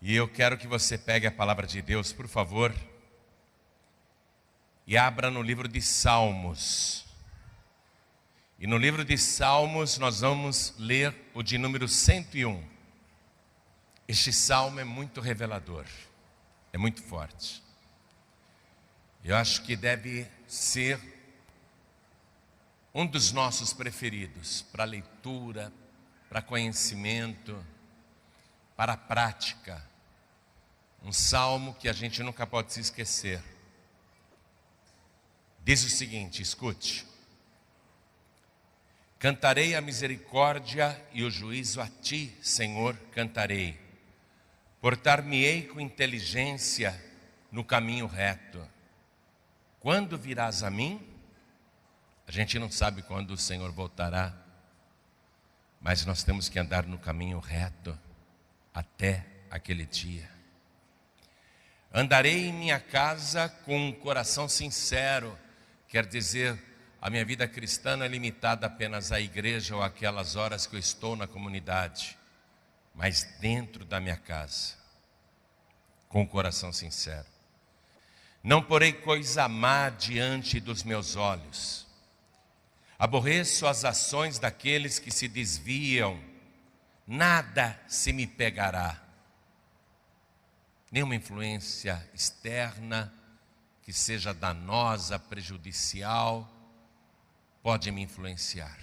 E eu quero que você pegue a palavra de Deus, por favor, e abra no livro de Salmos. E no livro de Salmos nós vamos ler o de número 101. Este salmo é muito revelador, é muito forte. Eu acho que deve ser um dos nossos preferidos para leitura, para conhecimento, para a prática. Um salmo que a gente nunca pode se esquecer. Diz o seguinte, escute: cantarei a misericórdia e o juízo a ti, Senhor, cantarei. Portar-me-ei com inteligência no caminho reto. Quando virás a mim? A gente não sabe quando o Senhor voltará, mas nós temos que andar no caminho reto até aquele dia. Andarei em minha casa com um coração sincero, quer dizer, a minha vida cristã não é limitada apenas à igreja ou aquelas horas que eu estou na comunidade, mas dentro da minha casa, com o coração sincero. Não porei coisa má diante dos meus olhos. Aborreço as ações daqueles que se desviam. Nada se me pegará. Nenhuma influência externa que seja danosa, prejudicial, pode me influenciar.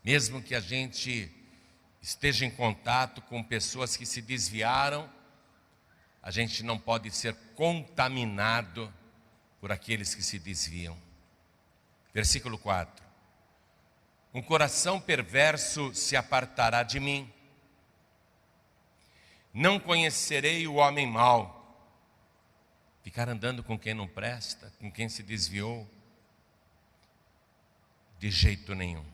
Mesmo que a gente esteja em contato com pessoas que se desviaram, a gente não pode ser contaminado por aqueles que se desviam. Versículo 4. Um coração perverso se apartará de mim. Não conhecerei o homem mau. Ficar andando com quem não presta, com quem se desviou, de jeito nenhum.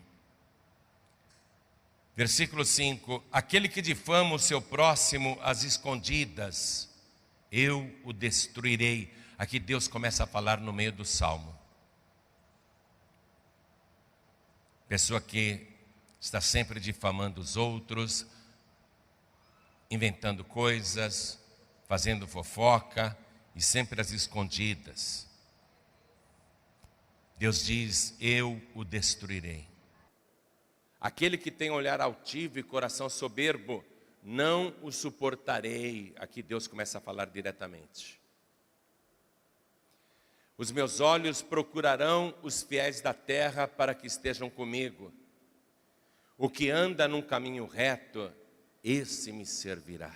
Versículo 5. Aquele que difama o seu próximo às escondidas, eu o destruirei. Aqui Deus começa a falar no meio do salmo. Pessoa que está sempre difamando os outros, inventando coisas, fazendo fofoca e sempre às escondidas. Deus diz, eu o destruirei. Aquele que tem olhar altivo e coração soberbo, não o suportarei. Aqui Deus começa a falar diretamente. Os meus olhos procurarão os fiéis da terra para que estejam comigo. O que anda num caminho reto, esse me servirá.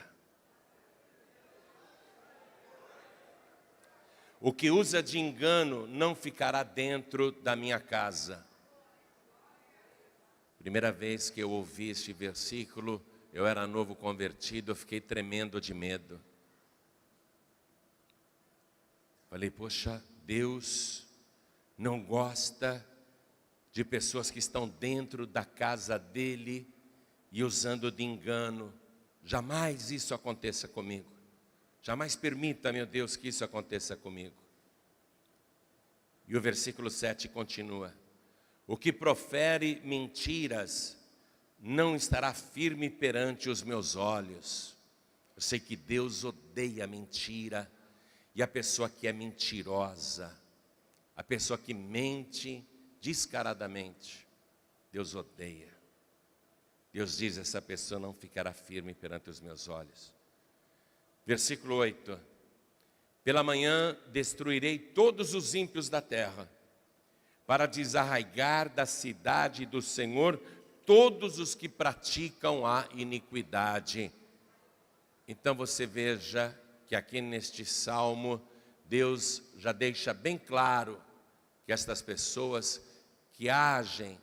O que usa de engano não ficará dentro da minha casa. Primeira vez que eu ouvi este versículo, eu era novo convertido, eu fiquei tremendo de medo. Falei, poxa, Deus não gosta de pessoas que estão dentro da casa dele e usando de engano. Jamais isso aconteça comigo. Jamais permita, meu Deus, que isso aconteça comigo. E o versículo 7 continua. O que profere mentiras não estará firme perante os meus olhos. Eu sei que Deus odeia a mentira. E a pessoa que é mentirosa, a pessoa que mente descaradamente, Deus odeia. Deus diz, essa pessoa não ficará firme perante os meus olhos. Versículo 8. Pela manhã destruirei todos os ímpios da terra, para desarraigar da cidade do Senhor todos os que praticam a iniquidade. Então você veja que aqui neste salmo, Deus já deixa bem claro que estas pessoas que agem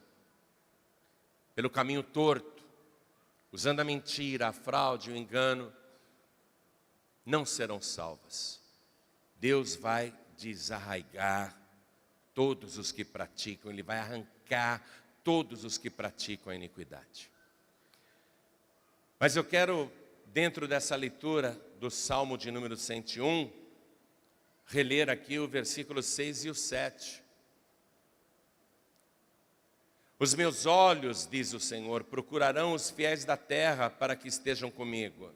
pelo caminho torto, usando a mentira, a fraude, o engano, não serão salvas. Deus vai desarraigar todos os que praticam, Ele vai arrancar todos os que praticam a iniquidade. Mas eu quero, dentro dessa leitura do Salmo de número 101, reler aqui o versículo 6 e o 7. Os meus olhos, diz o Senhor, procurarão os fiéis da terra para que estejam comigo.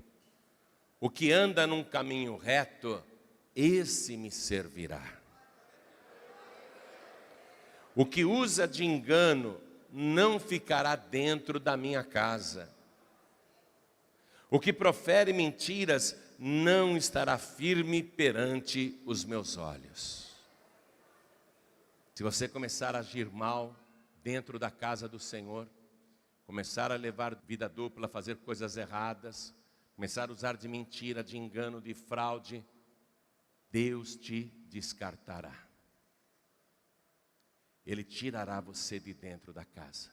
O que anda num caminho reto, esse me servirá. O que usa de engano não ficará dentro da minha casa. O que profere mentiras não estará firme perante os meus olhos. Se você começar a agir mal dentro da casa do Senhor, começar a levar vida dupla, fazer coisas erradas, começar a usar de mentira, de engano, de fraude, Deus te descartará. Ele tirará você de dentro da casa.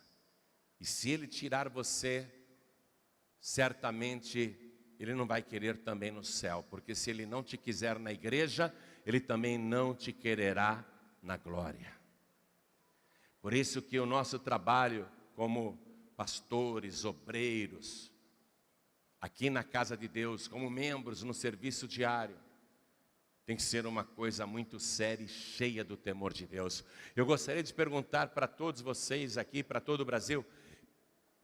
E se Ele tirar você, certamente Ele não vai querer também no céu. Porque se Ele não te quiser na igreja, Ele também não te quererá na glória. Por isso que o nosso trabalho como pastores, obreiros, aqui na casa de Deus, como membros no serviço diário, tem que ser uma coisa muito séria e cheia do temor de Deus. Eu gostaria de perguntar para todos vocês aqui, para todo o Brasil,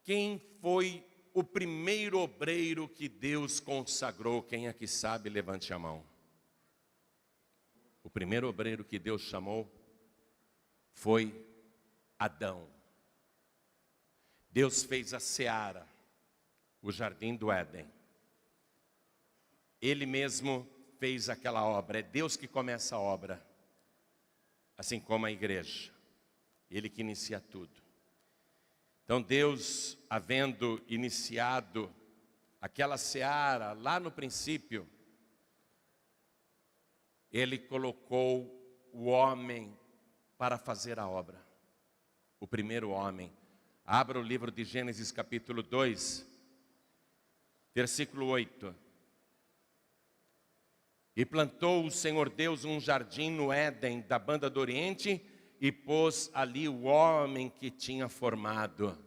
quem foi o primeiro obreiro que Deus consagrou? Quem aqui sabe, levante a mão. O primeiro obreiro que Deus chamou foi Adão. Deus fez a seara, o jardim do Éden. Ele mesmo fez aquela obra, é Deus que começa a obra, assim como a igreja, Ele que inicia tudo. Então Deus, havendo iniciado aquela seara lá no princípio, Ele colocou o homem para fazer a obra, o primeiro homem. Abra o livro de Gênesis capítulo 2, versículo 8. E plantou o Senhor Deus um jardim no Éden da banda do Oriente e pôs ali o homem que tinha formado.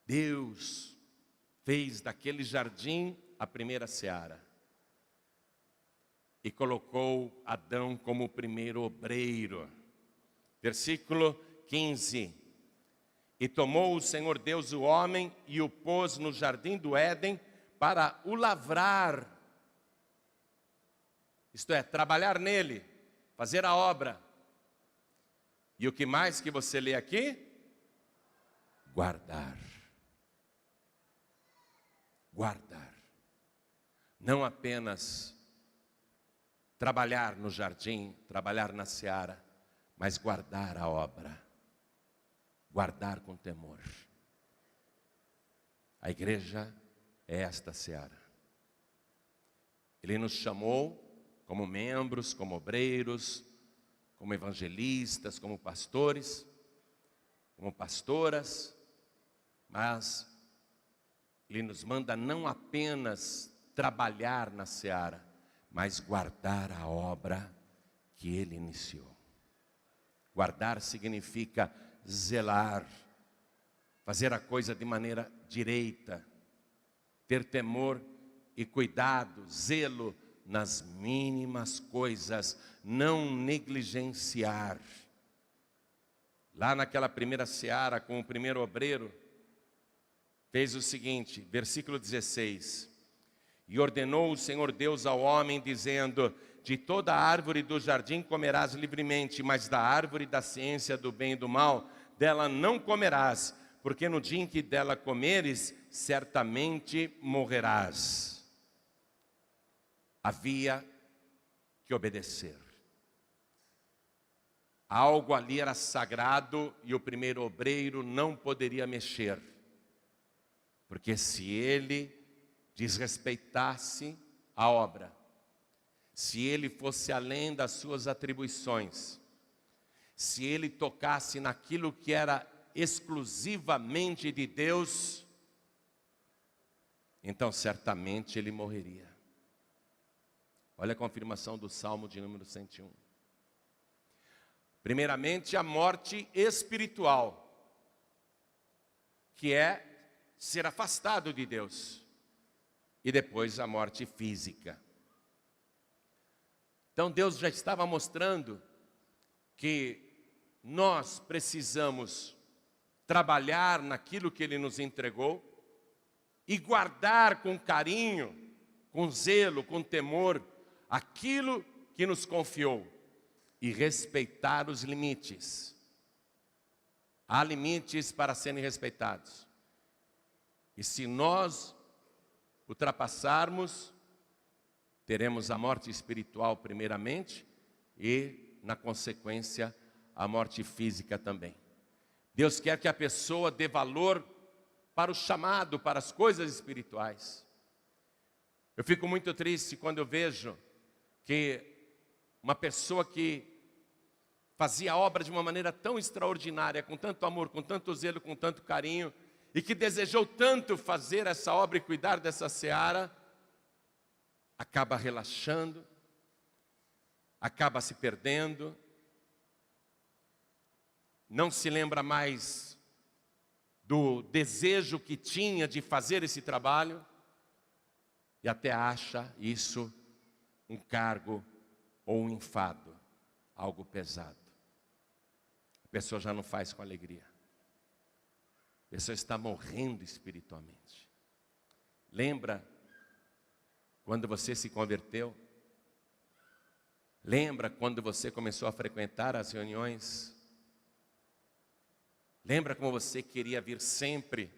Deus fez daquele jardim a primeira seara e colocou Adão como o primeiro obreiro. Versículo 15. E tomou o Senhor Deus o homem e o pôs no jardim do Éden para o lavrar. Isto é, trabalhar nele, fazer a obra. E o que mais que você lê aqui? Guardar. Guardar. Não apenas trabalhar no jardim, trabalhar na seara, mas guardar a obra. Guardar com temor. A igreja é esta seara. Ele nos chamou como membros, como obreiros, como evangelistas, como pastores, como pastoras, mas Ele nos manda não apenas trabalhar na seara, mas guardar a obra que Ele iniciou. Guardar significa zelar, fazer a coisa de maneira direita, ter temor e cuidado, zelo nas mínimas coisas, não negligenciar. Lá naquela primeira seara, com o primeiro obreiro, fez o seguinte, versículo 16. E ordenou o Senhor Deus ao homem, dizendo: de toda árvore do jardim comerás livremente, mas da árvore da ciência do bem e do mal, dela não comerás, porque no dia em que dela comeres, certamente morrerás. Havia que obedecer. Algo ali era sagrado e o primeiro obreiro não poderia mexer. Porque se ele desrespeitasse a obra, se ele fosse além das suas atribuições, se ele tocasse naquilo que era exclusivamente de Deus, então certamente ele morreria. Olha a confirmação do Salmo de número 101. Primeiramente, a morte espiritual, que é ser afastado de Deus. E depois a morte física. Então Deus já estava mostrando que nós precisamos trabalhar naquilo que Ele nos entregou, e guardar com carinho, com zelo, com temor, aquilo que nos confiou e respeitar os limites. Há limites para serem respeitados. E se nós ultrapassarmos, teremos a morte espiritual primeiramente e, na consequência, a morte física também. Deus quer que a pessoa dê valor para o chamado, para as coisas espirituais. Eu fico muito triste quando eu vejo que uma pessoa que fazia a obra de uma maneira tão extraordinária, com tanto amor, com tanto zelo, com tanto carinho, e que desejou tanto fazer essa obra e cuidar dessa seara, acaba relaxando, acaba se perdendo, não se lembra mais do desejo que tinha de fazer esse trabalho, e até acha isso um cargo ou um enfado, algo pesado. A pessoa já não faz com alegria. A pessoa está morrendo espiritualmente. Lembra quando você se converteu? Lembra quando você começou a frequentar as reuniões? Lembra como você queria vir sempre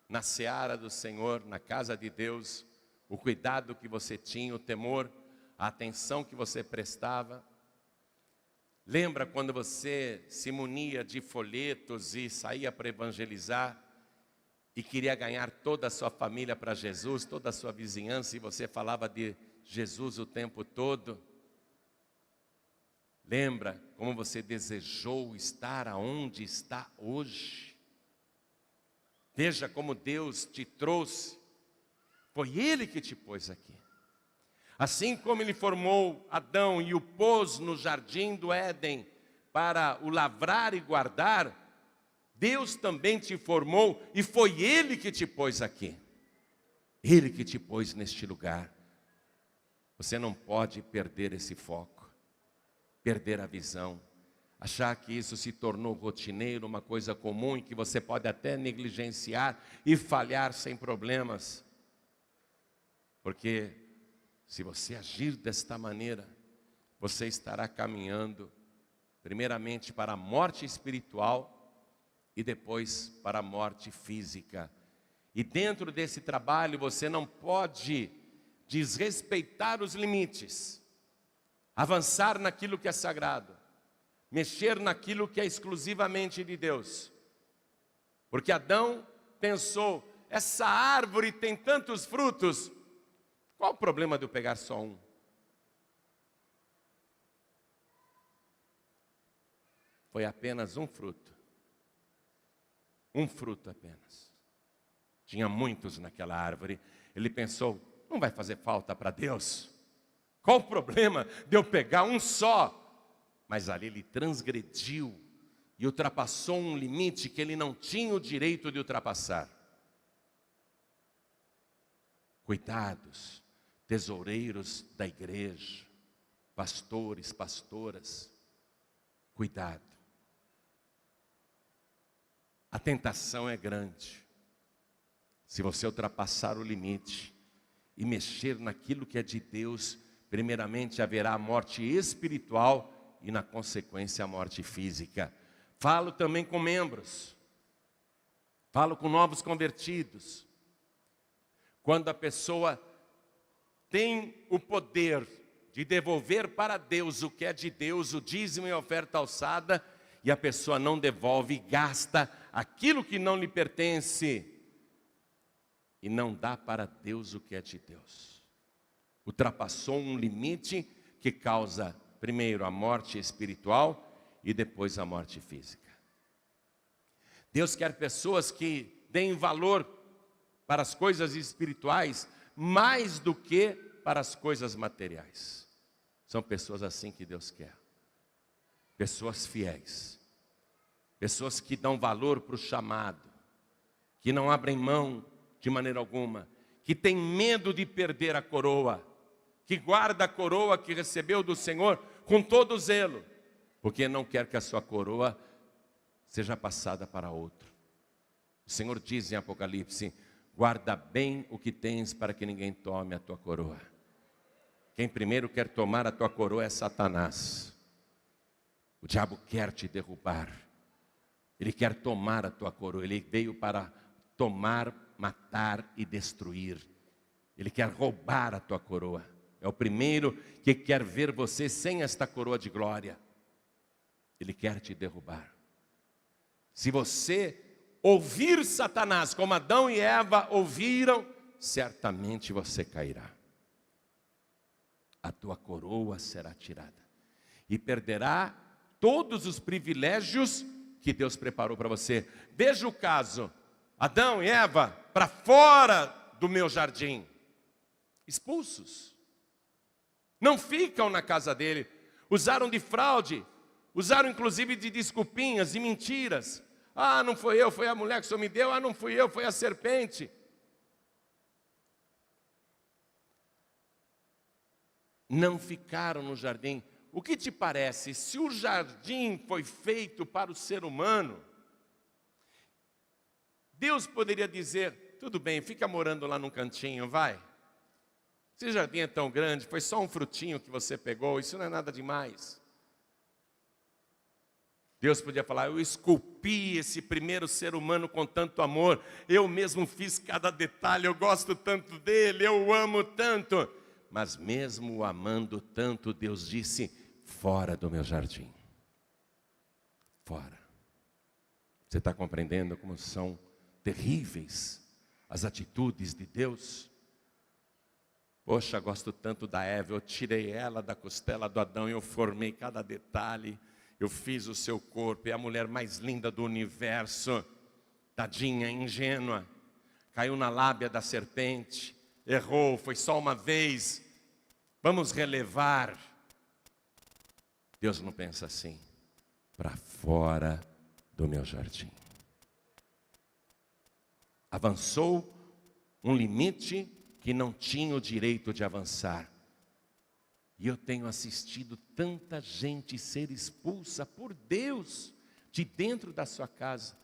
na seara do Senhor, na casa de Deus? O cuidado que você tinha, o temor, a atenção que você prestava? Lembra quando você se munia de folhetos e saía para evangelizar e queria ganhar toda a sua família para Jesus, toda a sua vizinhança, e você falava de Jesus o tempo todo? Lembra como você desejou estar aonde está hoje? Veja como Deus te trouxe. Foi Ele que te pôs aqui. Assim como Ele formou Adão e o pôs no jardim do Éden para o lavrar e guardar, Deus também te formou e foi Ele que te pôs aqui. Ele que te pôs neste lugar. Você não pode perder esse foco, perder a visão, achar que isso se tornou rotineiro, uma coisa comum e que você pode até negligenciar e falhar sem problemas. Porque se você agir desta maneira, você estará caminhando primeiramente para a morte espiritual e depois para a morte física. E dentro desse trabalho você não pode desrespeitar os limites, avançar naquilo que é sagrado, mexer naquilo que é exclusivamente de Deus. Porque Adão pensou, essa árvore tem tantos frutos, qual o problema de eu pegar só um? Foi apenas um fruto. Um fruto apenas. Tinha muitos naquela árvore. Ele pensou, não vai fazer falta para Deus. Qual o problema de eu pegar um só? Mas ali ele transgrediu e ultrapassou um limite que ele não tinha o direito de ultrapassar. Cuidados, tesoureiros da igreja, pastores, pastoras, cuidado. A tentação é grande. Se você ultrapassar o limite e mexer naquilo que é de Deus, primeiramente haverá a morte espiritual e na consequência a morte física. Falo também com membros, falo com novos convertidos. Quando a pessoa tem o poder de devolver para Deus o que é de Deus, o dízimo e a oferta alçada, e a pessoa não devolve e gasta aquilo que não lhe pertence, e não dá para Deus o que é de Deus. Ultrapassou um limite que causa, primeiro, a morte espiritual e depois a morte física. Deus quer pessoas que deem valor para as coisas espirituais mais do que para as coisas materiais. São pessoas assim que Deus quer. Pessoas fiéis. Pessoas que dão valor para o chamado. Que não abrem mão de maneira alguma. Que têm medo de perder a coroa. Que guarda a coroa que recebeu do Senhor com todo o zelo. Porque não quer que a sua coroa seja passada para outro. O Senhor diz em Apocalipse, guarda bem o que tens para que ninguém tome a tua coroa. Quem primeiro quer tomar a tua coroa é Satanás. O diabo quer te derrubar. Ele quer tomar a tua coroa. Ele veio para tomar, matar e destruir. Ele quer roubar a tua coroa. É o primeiro que quer ver você sem esta coroa de glória. Ele quer te derrubar. Se você ouvir Satanás, como Adão e Eva ouviram, certamente você cairá. A tua coroa será tirada. E perderá todos os privilégios que Deus preparou para você. Veja o caso, Adão e Eva, para fora do meu jardim. Expulsos. Não ficam na casa dele. Usaram de fraude. Usaram inclusive de desculpinhas e mentiras. Ah, não foi eu, foi a mulher que o Senhor me deu. Ah, não fui eu, foi a serpente. Não ficaram no jardim. O que te parece? Se o jardim foi feito para o ser humano, Deus poderia dizer, tudo bem, fica morando lá num cantinho, vai. Esse jardim é tão grande, foi só um frutinho que você pegou, isso não é nada demais. Deus podia falar, eu esculpi esse primeiro ser humano com tanto amor, eu mesmo fiz cada detalhe, eu gosto tanto dele, eu o amo tanto. Mas mesmo o amando tanto, Deus disse, fora do meu jardim. Fora. Você está compreendendo como são terríveis as atitudes de Deus? Poxa, gosto tanto da Eva, eu tirei ela da costela do Adão, eu formei cada detalhe, eu fiz o seu corpo, é a mulher mais linda do universo, tadinha, ingênua, caiu na lábia da serpente, errou, foi só uma vez, vamos relevar. Deus não pensa assim, para fora do meu jardim. Avançou um limite que não tinha o direito de avançar. E eu tenho assistido tanta gente ser expulsa por Deus de dentro da sua casa,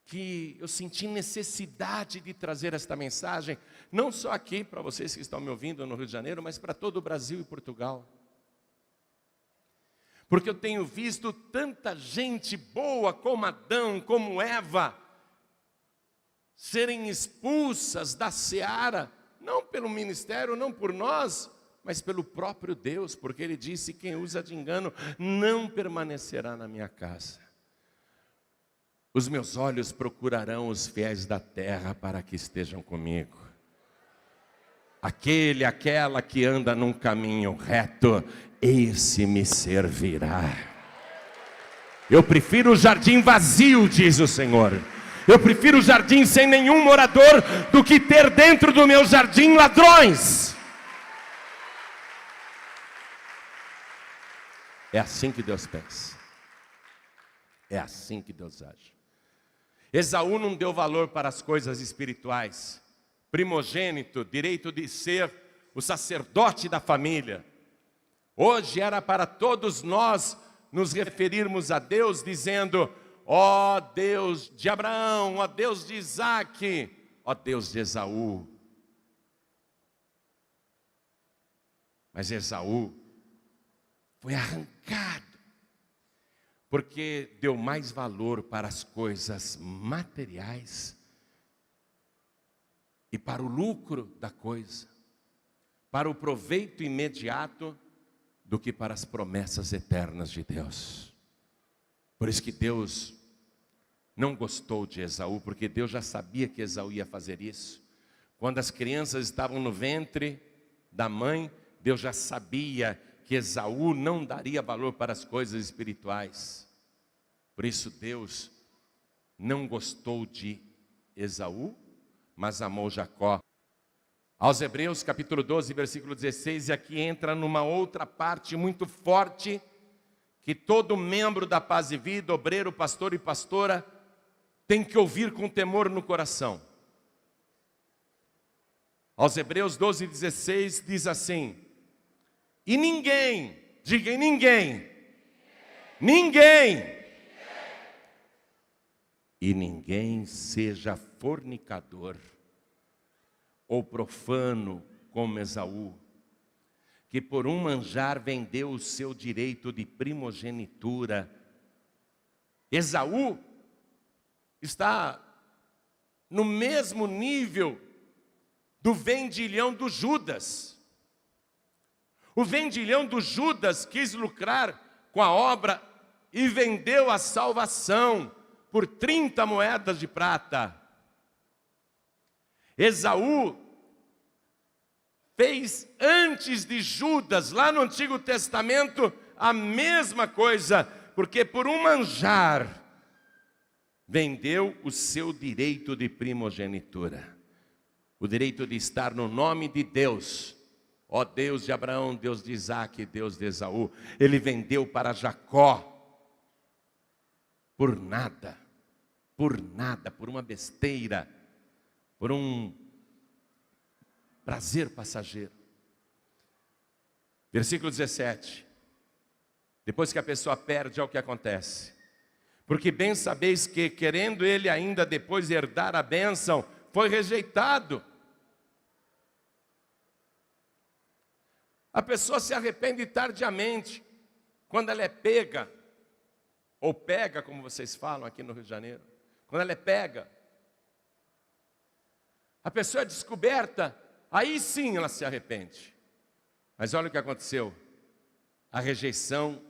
que eu senti necessidade de trazer esta mensagem, não só aqui para vocês que estão me ouvindo no Rio de Janeiro, mas para todo o Brasil e Portugal. Porque eu tenho visto tanta gente boa como Adão, como Eva, serem expulsas da seara, não pelo ministério, não por nós, mas pelo próprio Deus, porque Ele disse, quem usa de engano não permanecerá na minha casa. Os meus olhos procurarão os fiéis da terra para que estejam comigo. Aquela que anda num caminho reto, esse me servirá. Eu prefiro o jardim vazio, diz o Senhor. Eu prefiro o jardim sem nenhum morador do que ter dentro do meu jardim ladrões. É assim que Deus pensa. É assim que Deus age. Esaú não deu valor para as coisas espirituais. Primogênito, direito de ser o sacerdote da família. Hoje era para todos nós nos referirmos a Deus dizendo, ó Deus de Abraão, ó Deus de Isaac, ó Deus de Esaú. Mas Esaú foi arrancado, porque deu mais valor para as coisas materiais e para o lucro da coisa, para o proveito imediato, do que para as promessas eternas de Deus. Por isso que Deus não gostou de Esaú, porque Deus já sabia que Esaú ia fazer isso. Quando as crianças estavam no ventre da mãe, Deus já sabia que Esaú não daria valor para as coisas espirituais. Por isso Deus não gostou de Esaú, mas amou Jacó. Aos Hebreus capítulo 12, versículo 16, e aqui entra numa outra parte muito forte, que todo membro da Paz e Vida, obreiro, pastor e pastora, tem que ouvir com temor no coração. Aos Hebreus 12, 16 diz assim, e ninguém, diga ninguém, e ninguém seja fornicador, ou profano como Esaú, que por um manjar vendeu o seu direito de primogenitura. Esaú está no mesmo nível do vendilhão do Judas. O vendilhão do Judas quis lucrar com a obra e vendeu a salvação por 30 moedas de prata. Esaú fez antes de Judas, lá no Antigo Testamento, a mesma coisa, porque por um manjar vendeu o seu direito de primogenitura, o direito de estar no nome de Deus. Ó Deus de Abraão, Deus de Isaque, Deus de Esaú. Ele vendeu para Jacó por nada, por uma besteira, por um prazer passageiro. Versículo 17. Depois que a pessoa perde, é o que acontece. Porque bem sabeis que, querendo ele ainda depois herdar a bênção, foi rejeitado. A pessoa se arrepende tardiamente, quando ela é pega, ou pega, como vocês falam aqui no Rio de Janeiro. Quando ela é pega, a pessoa é descoberta, aí sim ela se arrepende. Mas olha o que aconteceu. A rejeição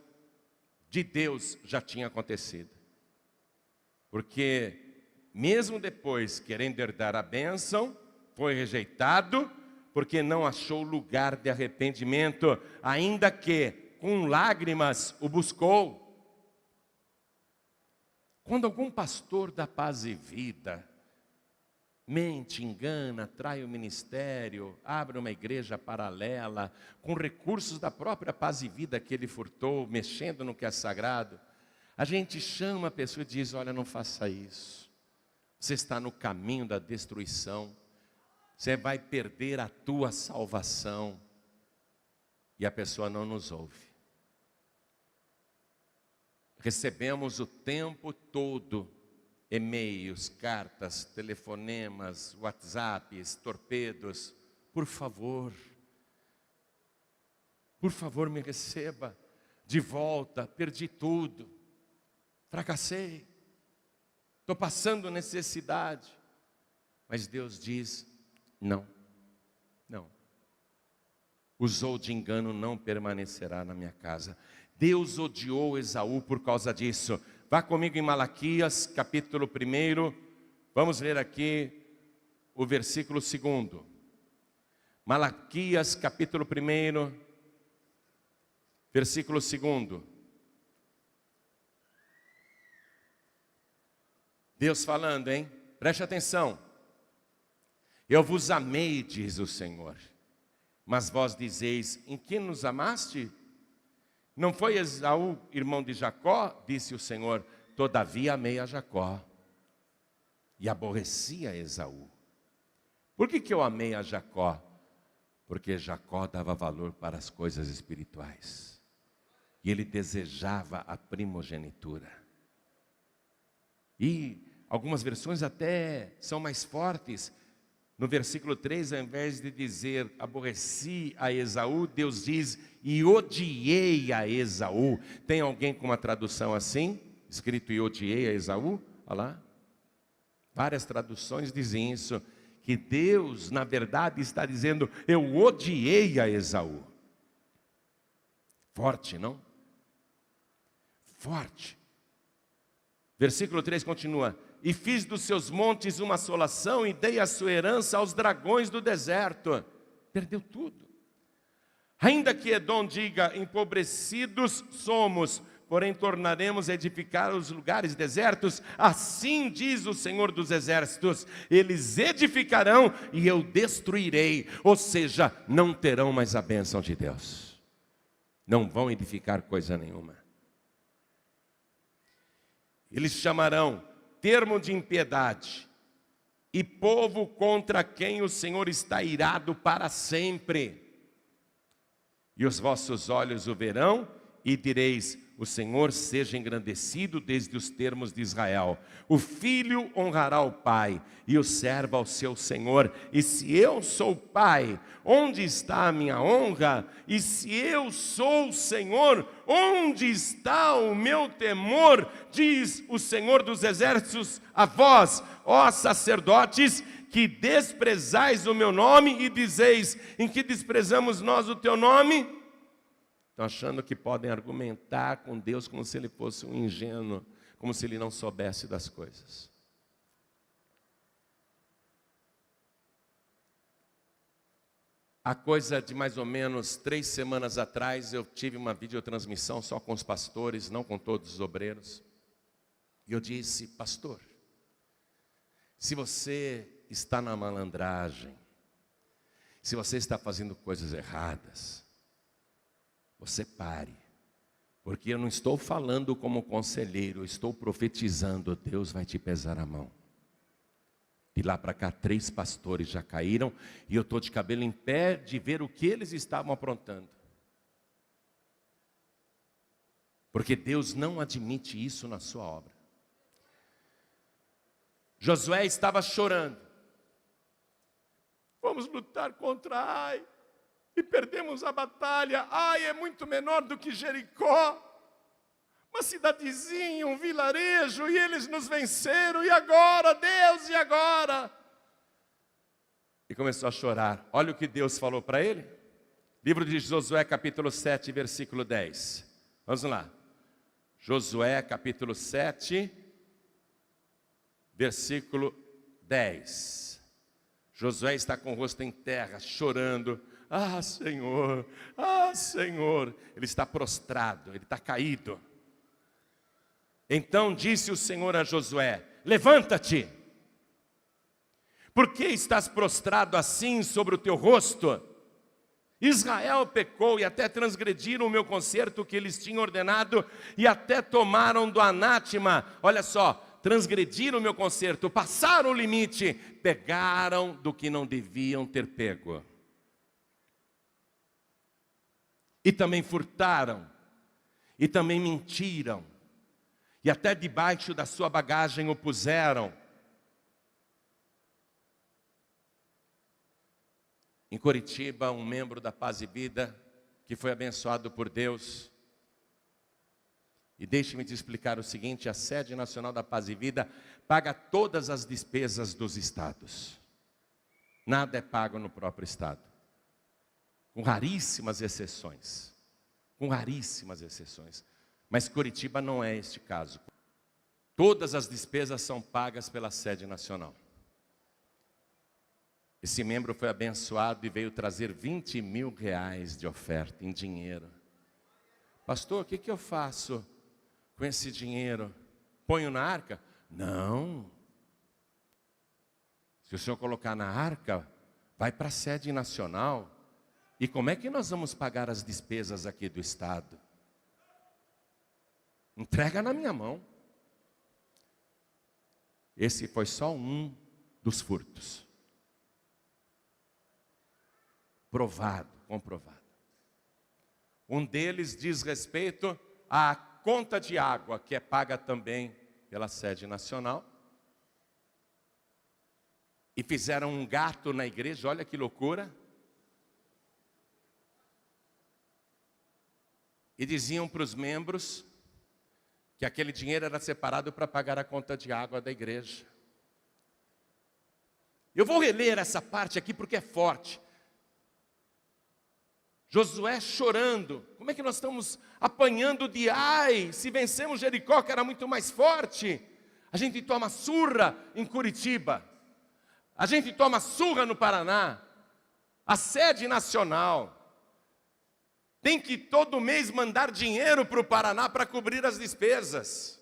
de Deus já tinha acontecido. Porque mesmo depois, querendo herdar a bênção, foi rejeitado, porque não achou lugar de arrependimento, ainda que com lágrimas o buscou. Quando algum pastor da Paz e Vida mente, engana, trai o ministério, abre uma igreja paralela, com recursos da própria Paz e Vida que ele furtou, mexendo no que é sagrado, a gente chama a pessoa e diz: olha, não faça isso, você está no caminho da destruição, você vai perder a tua salvação. E a pessoa não nos ouve. Recebemos o tempo todo e-mails, cartas, telefonemas, WhatsApps, torpedos. Por favor me receba de volta, perdi tudo, fracassei, estou passando necessidade. Mas Deus diz: não. Usou de engano, não permanecerá na minha casa. Deus odiou Esaú por causa disso. Vá comigo em Malaquias, capítulo 1. Vamos ler aqui o versículo 2. Malaquias, capítulo 1, versículo 2. Deus falando, hein? Preste atenção. Eu vos amei, diz o Senhor, mas vós dizeis: em que nos amaste? Não foi Esaú, irmão de Jacó? Disse o Senhor: todavia amei a Jacó e aborreci a Esaú. Por que eu amei a Jacó? Porque Jacó dava valor para as coisas espirituais e ele desejava a primogenitura. E algumas versões até são mais fortes. No versículo 3, ao invés de dizer aborreci a Esaú, Deus diz: e odiei a Esaú. Tem alguém com uma tradução assim? Escrito e odiei a Esaú? Olha lá. Várias traduções dizem isso. Que Deus, na verdade, está dizendo: eu odiei a Esaú. Forte, não? Forte. Versículo 3 continua: e fiz dos seus montes uma assolação e dei a sua herança aos dragões do deserto. Perdeu tudo. Ainda que Edom diga: empobrecidos somos, porém tornaremos a edificar os lugares desertos. Assim diz o Senhor dos Exércitos: eles edificarão e eu destruirei. Ou seja, não terão mais a bênção de Deus. Não vão edificar coisa nenhuma. Eles chamarão termo de impiedade e povo contra quem o Senhor está irado para sempre. E os vossos olhos o verão e direis: o Senhor seja engrandecido desde os termos de Israel. O filho honrará o pai, e o servo ao seu senhor. E se eu sou pai, onde está a minha honra? E se eu sou o Senhor, onde está o meu temor? Diz o Senhor dos exércitos a vós, ó sacerdotes, que desprezais o meu nome e dizeis: em que desprezamos nós o teu nome? Estão achando que podem argumentar com Deus como se ele fosse um ingênuo, como se ele não soubesse das coisas. Há coisa de mais ou menos 3 semanas atrás, eu tive uma videotransmissão só com os pastores, não com todos os obreiros. E eu disse: pastor, se você está na malandragem, se você está fazendo coisas erradas, você pare, porque eu não estou falando como conselheiro, eu estou profetizando. Deus vai te pesar a mão. De lá para cá 3 pastores já caíram, e eu estou de cabelo em pé de ver o que eles estavam aprontando. Porque Deus não admite isso na sua obra. Josué estava chorando. Vamos lutar contra Ai, e perdemos a batalha. Ai é muito menor do que Jericó, uma cidadezinha, um vilarejo, e eles nos venceram. E agora, Deus, e agora? E começou a chorar. Olha o que Deus falou para ele. Livro de Josué, capítulo 7, versículo 10. Vamos lá. Josué, capítulo 7, versículo 10. Josué está com o rosto em terra, chorando. Ah, Senhor, ah, Senhor. Ele está prostrado, ele está caído. Então disse o Senhor a Josué: levanta-te. Por que estás prostrado assim sobre o teu rosto? Israel pecou e até transgrediram o meu concerto que eles tinham ordenado, e até tomaram do anátema. Olha só, transgrediram o meu concerto, passaram o limite, pegaram do que não deviam ter pego. E também furtaram, e também mentiram, e até debaixo da sua bagagem o puseram. Em Curitiba, um membro da Paz e Vida, que foi abençoado por Deus. E deixe-me te explicar o seguinte: a sede nacional da Paz e Vida paga todas as despesas dos estados. Nada é pago no próprio estado. Com raríssimas exceções. Com raríssimas exceções. Mas Curitiba não é este caso. Todas as despesas são pagas pela sede nacional. Esse membro foi abençoado e veio trazer 20 mil reais de oferta em dinheiro. Pastor, o que eu faço com esse dinheiro? Ponho na arca? Não. Se o senhor colocar na arca, vai para a sede nacional. E como é que nós vamos pagar as despesas aqui do estado? Entrega na minha mão. Esse foi só um dos furtos. Provado, comprovado. Um deles diz respeito à conta de água, que é paga também pela sede nacional. E fizeram um gato na igreja, olha que loucura. E diziam para os membros que aquele dinheiro era separado para pagar a conta de água da igreja. Eu vou reler essa parte aqui porque é forte. Josué chorando. Como é que nós estamos apanhando de Ai? Se vencemos Jericó, que era muito mais forte. A gente toma surra em Curitiba. A gente toma surra no Paraná. A sede nacional tem que todo mês mandar dinheiro para o Paraná para cobrir as despesas.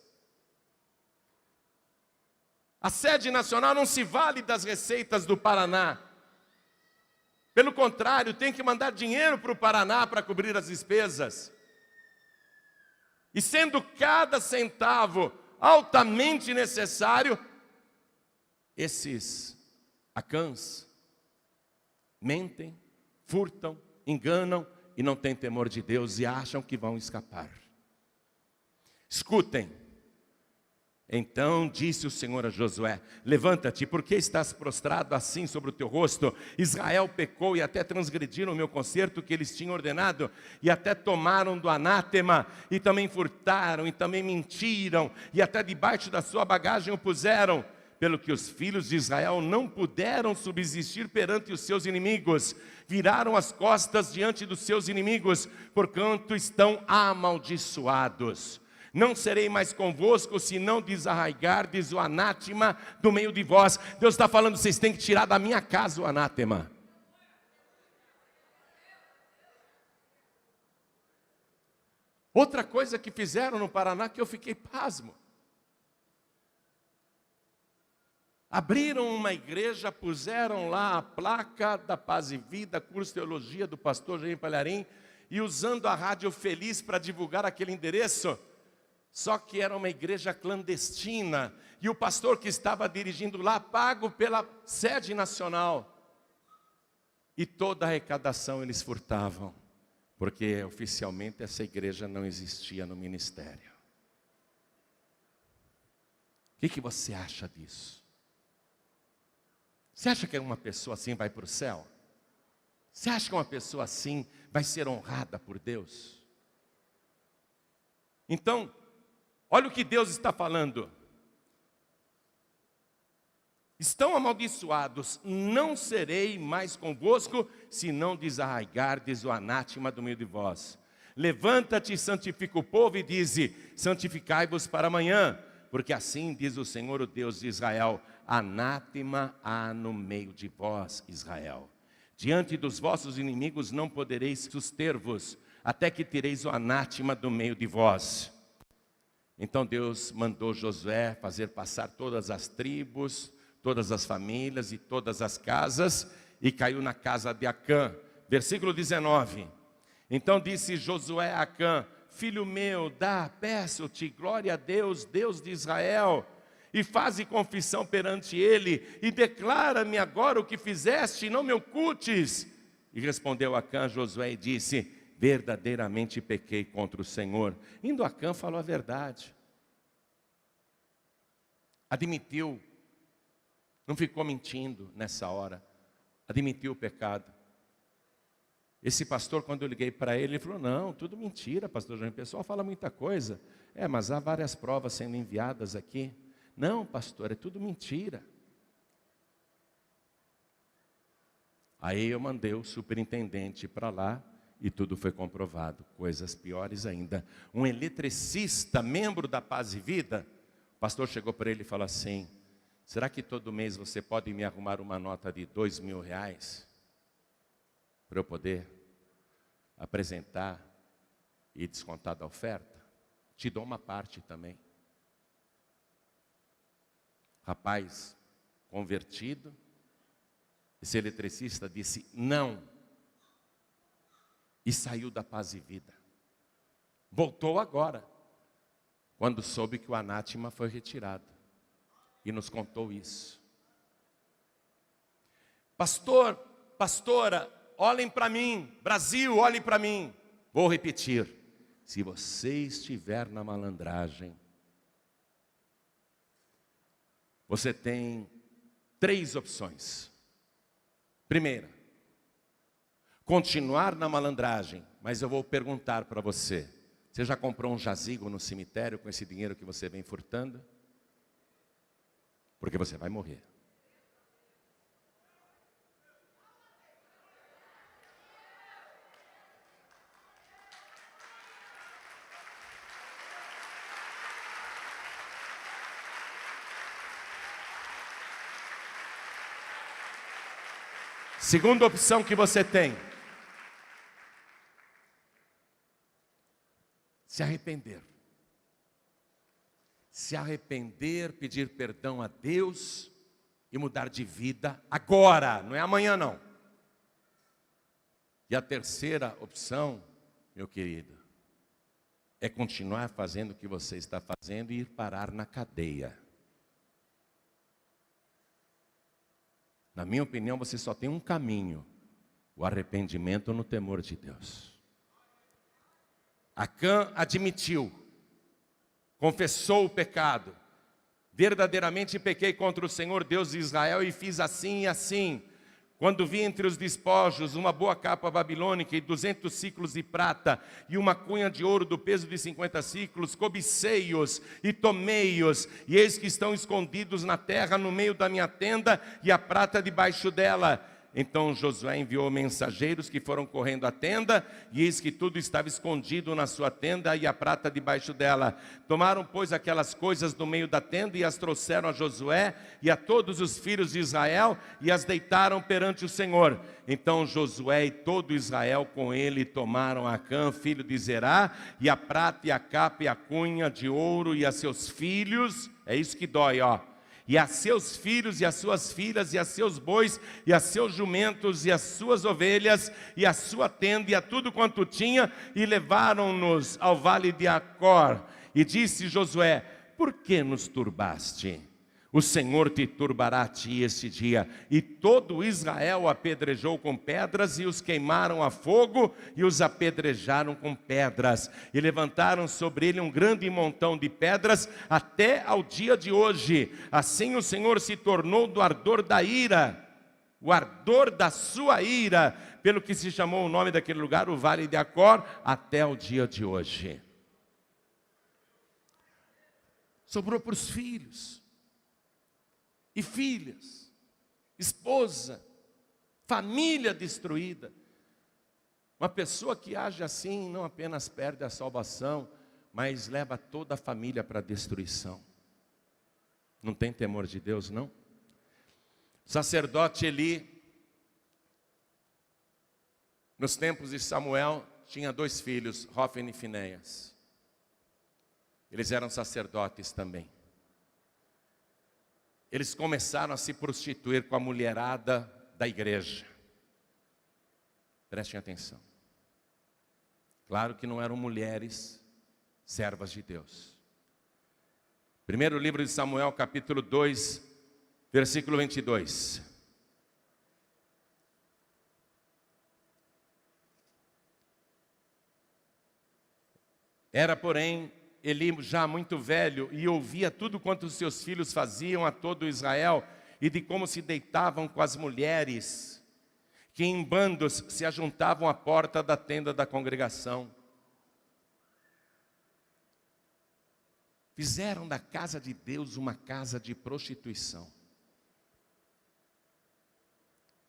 A sede nacional não se vale das receitas do Paraná. Pelo contrário, tem que mandar dinheiro para o Paraná para cobrir as despesas. E sendo cada centavo altamente necessário, esses acãs mentem, furtam, enganam e não têm temor de Deus e acham que vão escapar. Escutem. Então disse o Senhor a Josué: levanta-te, porque estás prostrado assim sobre o teu rosto? Israel pecou e até transgrediram o meu concerto que eles tinham ordenado, e até tomaram do anátema, e também furtaram, e também mentiram, e até debaixo da sua bagagem o puseram, pelo que os filhos de Israel não puderam subsistir perante os seus inimigos, viraram as costas diante dos seus inimigos, porquanto estão amaldiçoados. Não serei mais convosco, se não desarraigardes o anátema do meio de vós. Deus está falando, vocês têm que tirar da minha casa o anátema. Outra coisa que fizeram no Paraná que eu fiquei pasmo. Abriram uma igreja, puseram lá a placa da Paz e Vida, curso de teologia do pastor Jair Palharim, e usando a Rádio Feliz para divulgar aquele endereço. Só que era uma igreja clandestina, e o pastor que estava dirigindo lá, pago pela sede nacional. E toda a arrecadação eles furtavam, porque oficialmente essa igreja não existia no ministério. O que você acha disso? Você acha que uma pessoa assim vai para o céu? Você acha que uma pessoa assim vai ser honrada por Deus? Então, olha o que Deus está falando. Estão amaldiçoados, não serei mais convosco, se não desarraigardes o anátema do meio de vós. Levanta-te, santifica o povo e dize: santificai-vos para amanhã, porque assim diz o Senhor, o Deus de Israel: anátema há no meio de vós, Israel. Diante dos vossos inimigos não podereis suster-vos, até que tireis o anátema do meio de vós. Então Deus mandou Josué fazer passar todas as tribos, todas as famílias e todas as casas, e caiu na casa de Acã. Versículo 19. Então disse Josué a Acã: filho meu, peço-te glória a Deus, Deus de Israel, e faze confissão perante ele, e declara-me agora o que fizeste, e não me ocultes. E respondeu Acã a Josué e disse: verdadeiramente pequei contra o Senhor. Indo Acã falou a verdade. Admitiu, não ficou mentindo nessa hora, admitiu o pecado. Esse pastor, quando eu liguei para ele, ele falou: não, tudo mentira, pastor João, o pessoal fala muita coisa. Mas há várias provas sendo enviadas aqui. Não, pastor, é tudo mentira. Aí eu mandei o superintendente para lá e tudo foi comprovado. Coisas piores ainda. Um eletricista, membro da Paz e Vida, o pastor chegou para ele e falou assim: será que todo mês você pode me arrumar uma nota de R$2.000 para eu poder apresentar e descontar da oferta? Te dou uma parte também. Rapaz convertido, esse eletricista disse não, e saiu da Paz e Vida. Voltou agora, quando soube que o anátema foi retirado, e nos contou isso. Pastor, pastora, olhem para mim, Brasil, olhem para mim. Vou repetir: se você estiver na malandragem, você tem 3 opções. Primeira, continuar na malandragem, mas eu vou perguntar para você: você já comprou um jazigo no cemitério com esse dinheiro que você vem furtando? Porque você vai morrer. Segunda opção que você tem: se arrepender. Se arrepender, pedir perdão a Deus e mudar de vida agora, não é amanhã não. E a terceira opção, meu querido, é continuar fazendo o que você está fazendo e ir parar na cadeia. Na minha opinião, você só tem um caminho: o arrependimento no temor de Deus. Acã admitiu, confessou o pecado. Verdadeiramente pequei contra o Senhor Deus de Israel e fiz assim e assim. Quando vi entre os despojos uma boa capa babilônica e 200 ciclos de prata e uma cunha de ouro do peso de 50 ciclos, cobicei-os e tomei-os, e eis que estão escondidos na terra no meio da minha tenda e a prata debaixo dela. Então Josué enviou mensageiros que foram correndo à tenda, e eis que tudo estava escondido na sua tenda e a prata debaixo dela. Tomaram, pois, aquelas coisas do meio da tenda e as trouxeram a Josué e a todos os filhos de Israel e as deitaram perante o Senhor. Então Josué e todo Israel com ele tomaram Acã, filho de Zerá, e a prata e a capa e a cunha de ouro e a seus filhos. É isso que dói, ó. E a seus filhos, e as suas filhas, e a seus bois, e a seus jumentos, e as suas ovelhas, e a sua tenda, e a tudo quanto tinha, e levaram-nos ao vale de Acor. E disse Josué: por que nos turbaste? O Senhor te turbará a ti este dia. E todo Israel apedrejou com pedras, e os queimaram a fogo, e os apedrejaram com pedras. E levantaram sobre ele um grande montão de pedras, até ao dia de hoje. Assim o Senhor se tornou do ardor da ira, o ardor da sua ira, pelo que se chamou o nome daquele lugar, o Vale de Acor, até o dia de hoje. Sobrou para os filhos e filhas, esposa, família destruída. Uma pessoa que age assim não apenas perde a salvação, mas leva toda a família para a destruição. Não tem temor de Deus, não? O sacerdote Eli, nos tempos de Samuel, tinha 2 filhos, Hófni e Finéias. Eles eram sacerdotes também. Eles começaram a se prostituir com a mulherada da igreja. Prestem atenção. Claro que não eram mulheres servas de Deus. Primeiro livro de Samuel, capítulo 2, versículo 22. Era, porém, Eli já muito velho, e ouvia tudo quanto os seus filhos faziam a todo Israel, e de como se deitavam com as mulheres, que em bandos se ajuntavam à porta da tenda da congregação. Fizeram da casa de Deus uma casa de prostituição.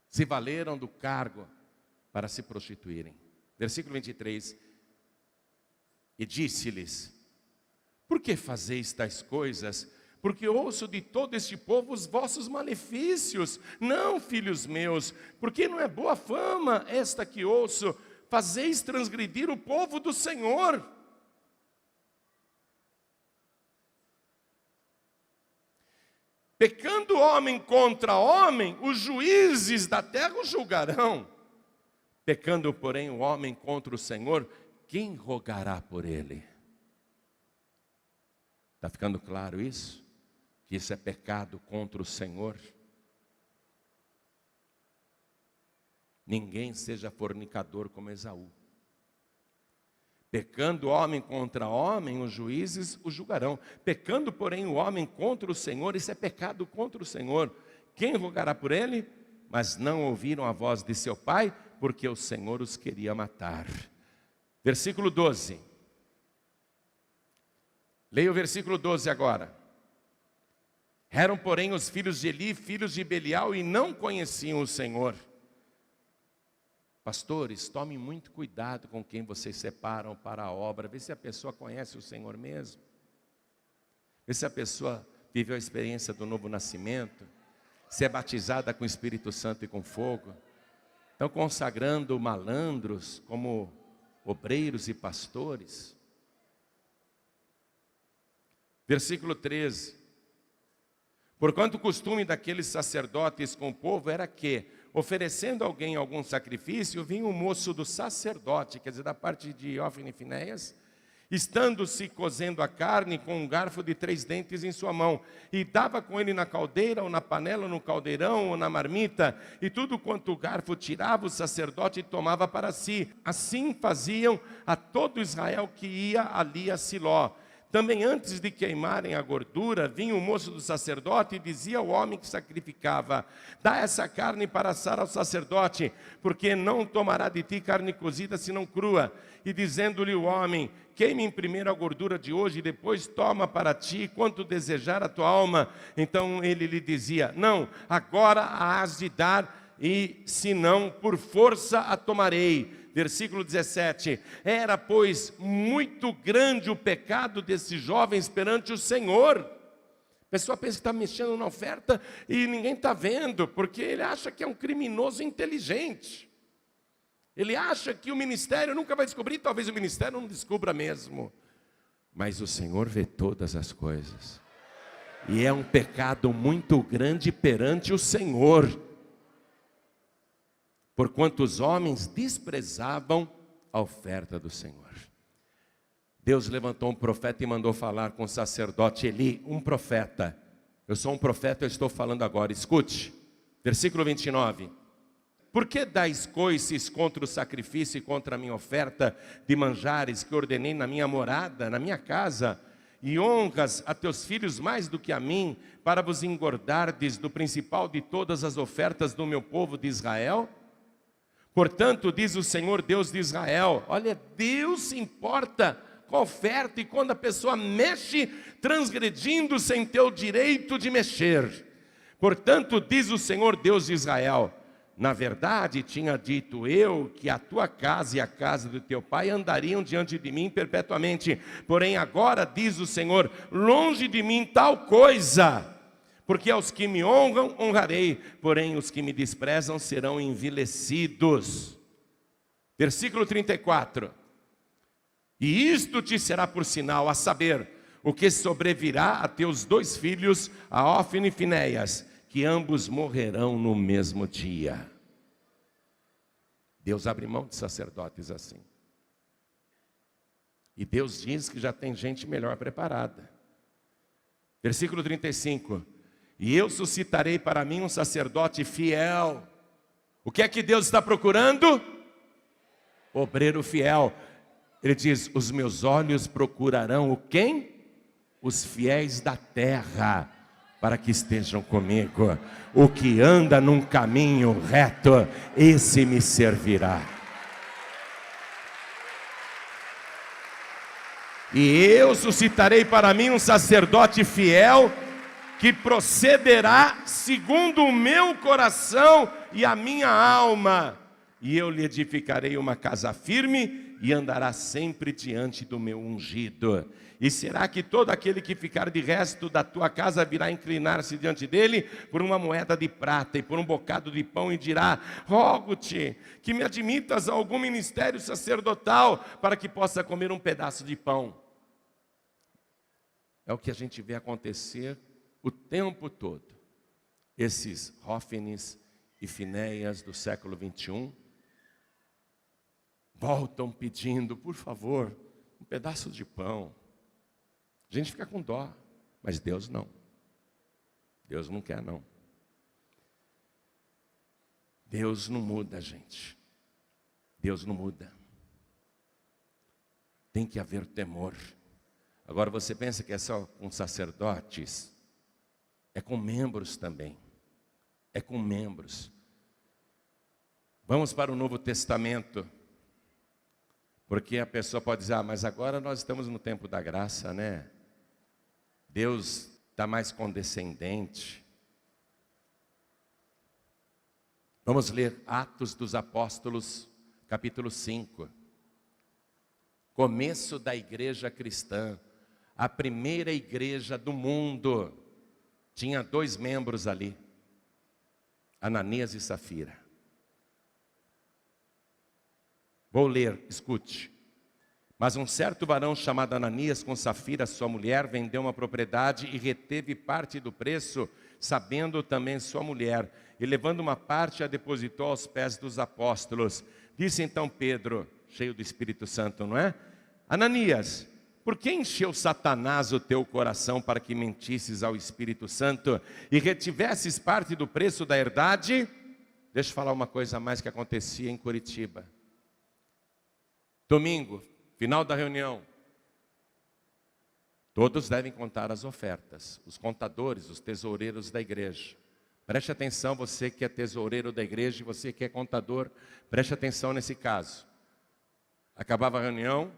Se valeram do cargo para se prostituírem. Versículo 23. E disse-lhes: por que fazeis tais coisas? Porque ouço de todo este povo os vossos malefícios. Não, filhos meus, porque não é boa fama esta que ouço. Fazeis transgredir o povo do Senhor. Pecando homem contra homem, os juízes da terra o julgarão. Pecando, porém, o homem contra o Senhor, quem rogará por ele? Está ficando claro isso? Que isso é pecado contra o Senhor? Ninguém seja fornicador como Esaú. Pecando homem contra homem, os juízes o julgarão. Pecando, porém, o homem contra o Senhor, isso é pecado contra o Senhor. Quem rogará por ele? Mas não ouviram a voz de seu pai, porque o Senhor os queria matar. Versículo 12. Leia o versículo 12 agora. Eram, porém, os filhos de Eli, filhos de Belial, e não conheciam o Senhor. Pastores, tomem muito cuidado com quem vocês separam para a obra. Vê se a pessoa conhece o Senhor mesmo. Vê se a pessoa viveu a experiência do novo nascimento. Se é batizada com o Espírito Santo e com fogo. Estão consagrando malandros como obreiros e pastores. Versículo 13. Porquanto o costume daqueles sacerdotes com o povo era que, oferecendo a alguém algum sacrifício, vinha o moço do sacerdote, quer dizer, da parte de Hófni e Finéias, estando-se cozendo a carne com um garfo de 3 dentes em sua mão, e dava com ele na caldeira, ou na panela, ou no caldeirão, ou na marmita, e tudo quanto o garfo tirava, o sacerdote tomava para si. Assim faziam a todo Israel que ia ali a Siló. Também antes de queimarem a gordura, vinha o moço do sacerdote e dizia ao homem que sacrificava: dá essa carne para assar ao sacerdote, porque não tomará de ti carne cozida senão crua. E dizendo-lhe o homem: queime primeiro a gordura de hoje, e depois toma para ti quanto desejar a tua alma. Então ele lhe dizia: não, agora a hás de dar, e se não, por força a tomarei. Versículo 17, era pois muito grande o pecado desses jovens perante o Senhor. A pessoa pensa que está mexendo na oferta e ninguém está vendo, porque ele acha que é um criminoso inteligente. Ele acha que o ministério nunca vai descobrir, talvez o ministério não descubra mesmo. Mas o Senhor vê todas as coisas. E é um pecado muito grande perante o Senhor. Porquanto os homens desprezavam a oferta do Senhor. Deus levantou um profeta e mandou falar com o sacerdote Eli, um profeta. Eu sou um profeta, eu estou falando agora, escute. Versículo 29. Por que dais coices contra o sacrifício e contra a minha oferta de manjares que ordenei na minha morada, na minha casa? E honras a teus filhos mais do que a mim, para vos engordardes do principal de todas as ofertas do meu povo de Israel? Portanto, diz o Senhor Deus de Israel, olha, Deus se importa com a oferta, e quando a pessoa mexe, transgredindo sem ter o direito de mexer. Portanto, diz o Senhor Deus de Israel, na verdade tinha dito eu que a tua casa e a casa do teu pai andariam diante de mim perpetuamente. Porém agora, diz o Senhor, longe de mim tal coisa. Porque aos que me honram, honrarei, porém os que me desprezam serão envilecidos. Versículo 34. E isto te será por sinal, a saber, o que sobrevirá a teus 2 filhos, a Hófni e Finéias, que ambos morrerão no mesmo dia. Deus abre mão de sacerdotes assim. E Deus diz que já tem gente melhor preparada. Versículo 35. E eu suscitarei para mim um sacerdote fiel. O que é que Deus está procurando? Obreiro fiel. Ele diz, os meus olhos procurarão o quem? Os fiéis da terra, para que estejam comigo. O que anda num caminho reto, esse me servirá. E eu suscitarei para mim um sacerdote fiel, que procederá segundo o meu coração e a minha alma. E eu lhe edificarei uma casa firme, e andará sempre diante do meu ungido. E será que todo aquele que ficar de resto da tua casa virá inclinar-se diante dele por uma moeda de prata e por um bocado de pão, e dirá, rogo-te que me admitas a algum ministério sacerdotal, para que possa comer um pedaço de pão. É o que a gente vê acontecer o tempo todo. Esses Hófnis e Finéias do século 21 voltam pedindo, por favor, um pedaço de pão. A gente fica com dó, mas Deus não. Deus não quer, não. Deus não muda, gente. Deus não muda. Tem que haver temor. Agora você pensa que é só com sacerdotes? É com membros também. É com membros. Vamos para o Novo Testamento. Porque a pessoa pode dizer, mas agora nós estamos no tempo da graça, né? Deus está mais condescendente. Vamos ler Atos dos Apóstolos, capítulo 5. Começo da igreja cristã. A primeira igreja do mundo. Tinha 2 membros ali, Ananias e Safira. Vou ler, escute. Mas um certo varão chamado Ananias, com Safira, sua mulher, vendeu uma propriedade e reteve parte do preço, sabendo também sua mulher. E levando uma parte, a depositou aos pés dos apóstolos. Disse então Pedro, cheio do Espírito Santo, não é? Ananias, por que encheu Satanás o teu coração para que mentisses ao Espírito Santo e retivesses parte do preço da herdade? Deixa eu falar uma coisa a mais que acontecia em Curitiba. Domingo, final da reunião. Todos devem contar as ofertas, os contadores, os tesoureiros da igreja. Preste atenção, você que é tesoureiro da igreja e você que é contador, preste atenção nesse caso. Acabava a reunião,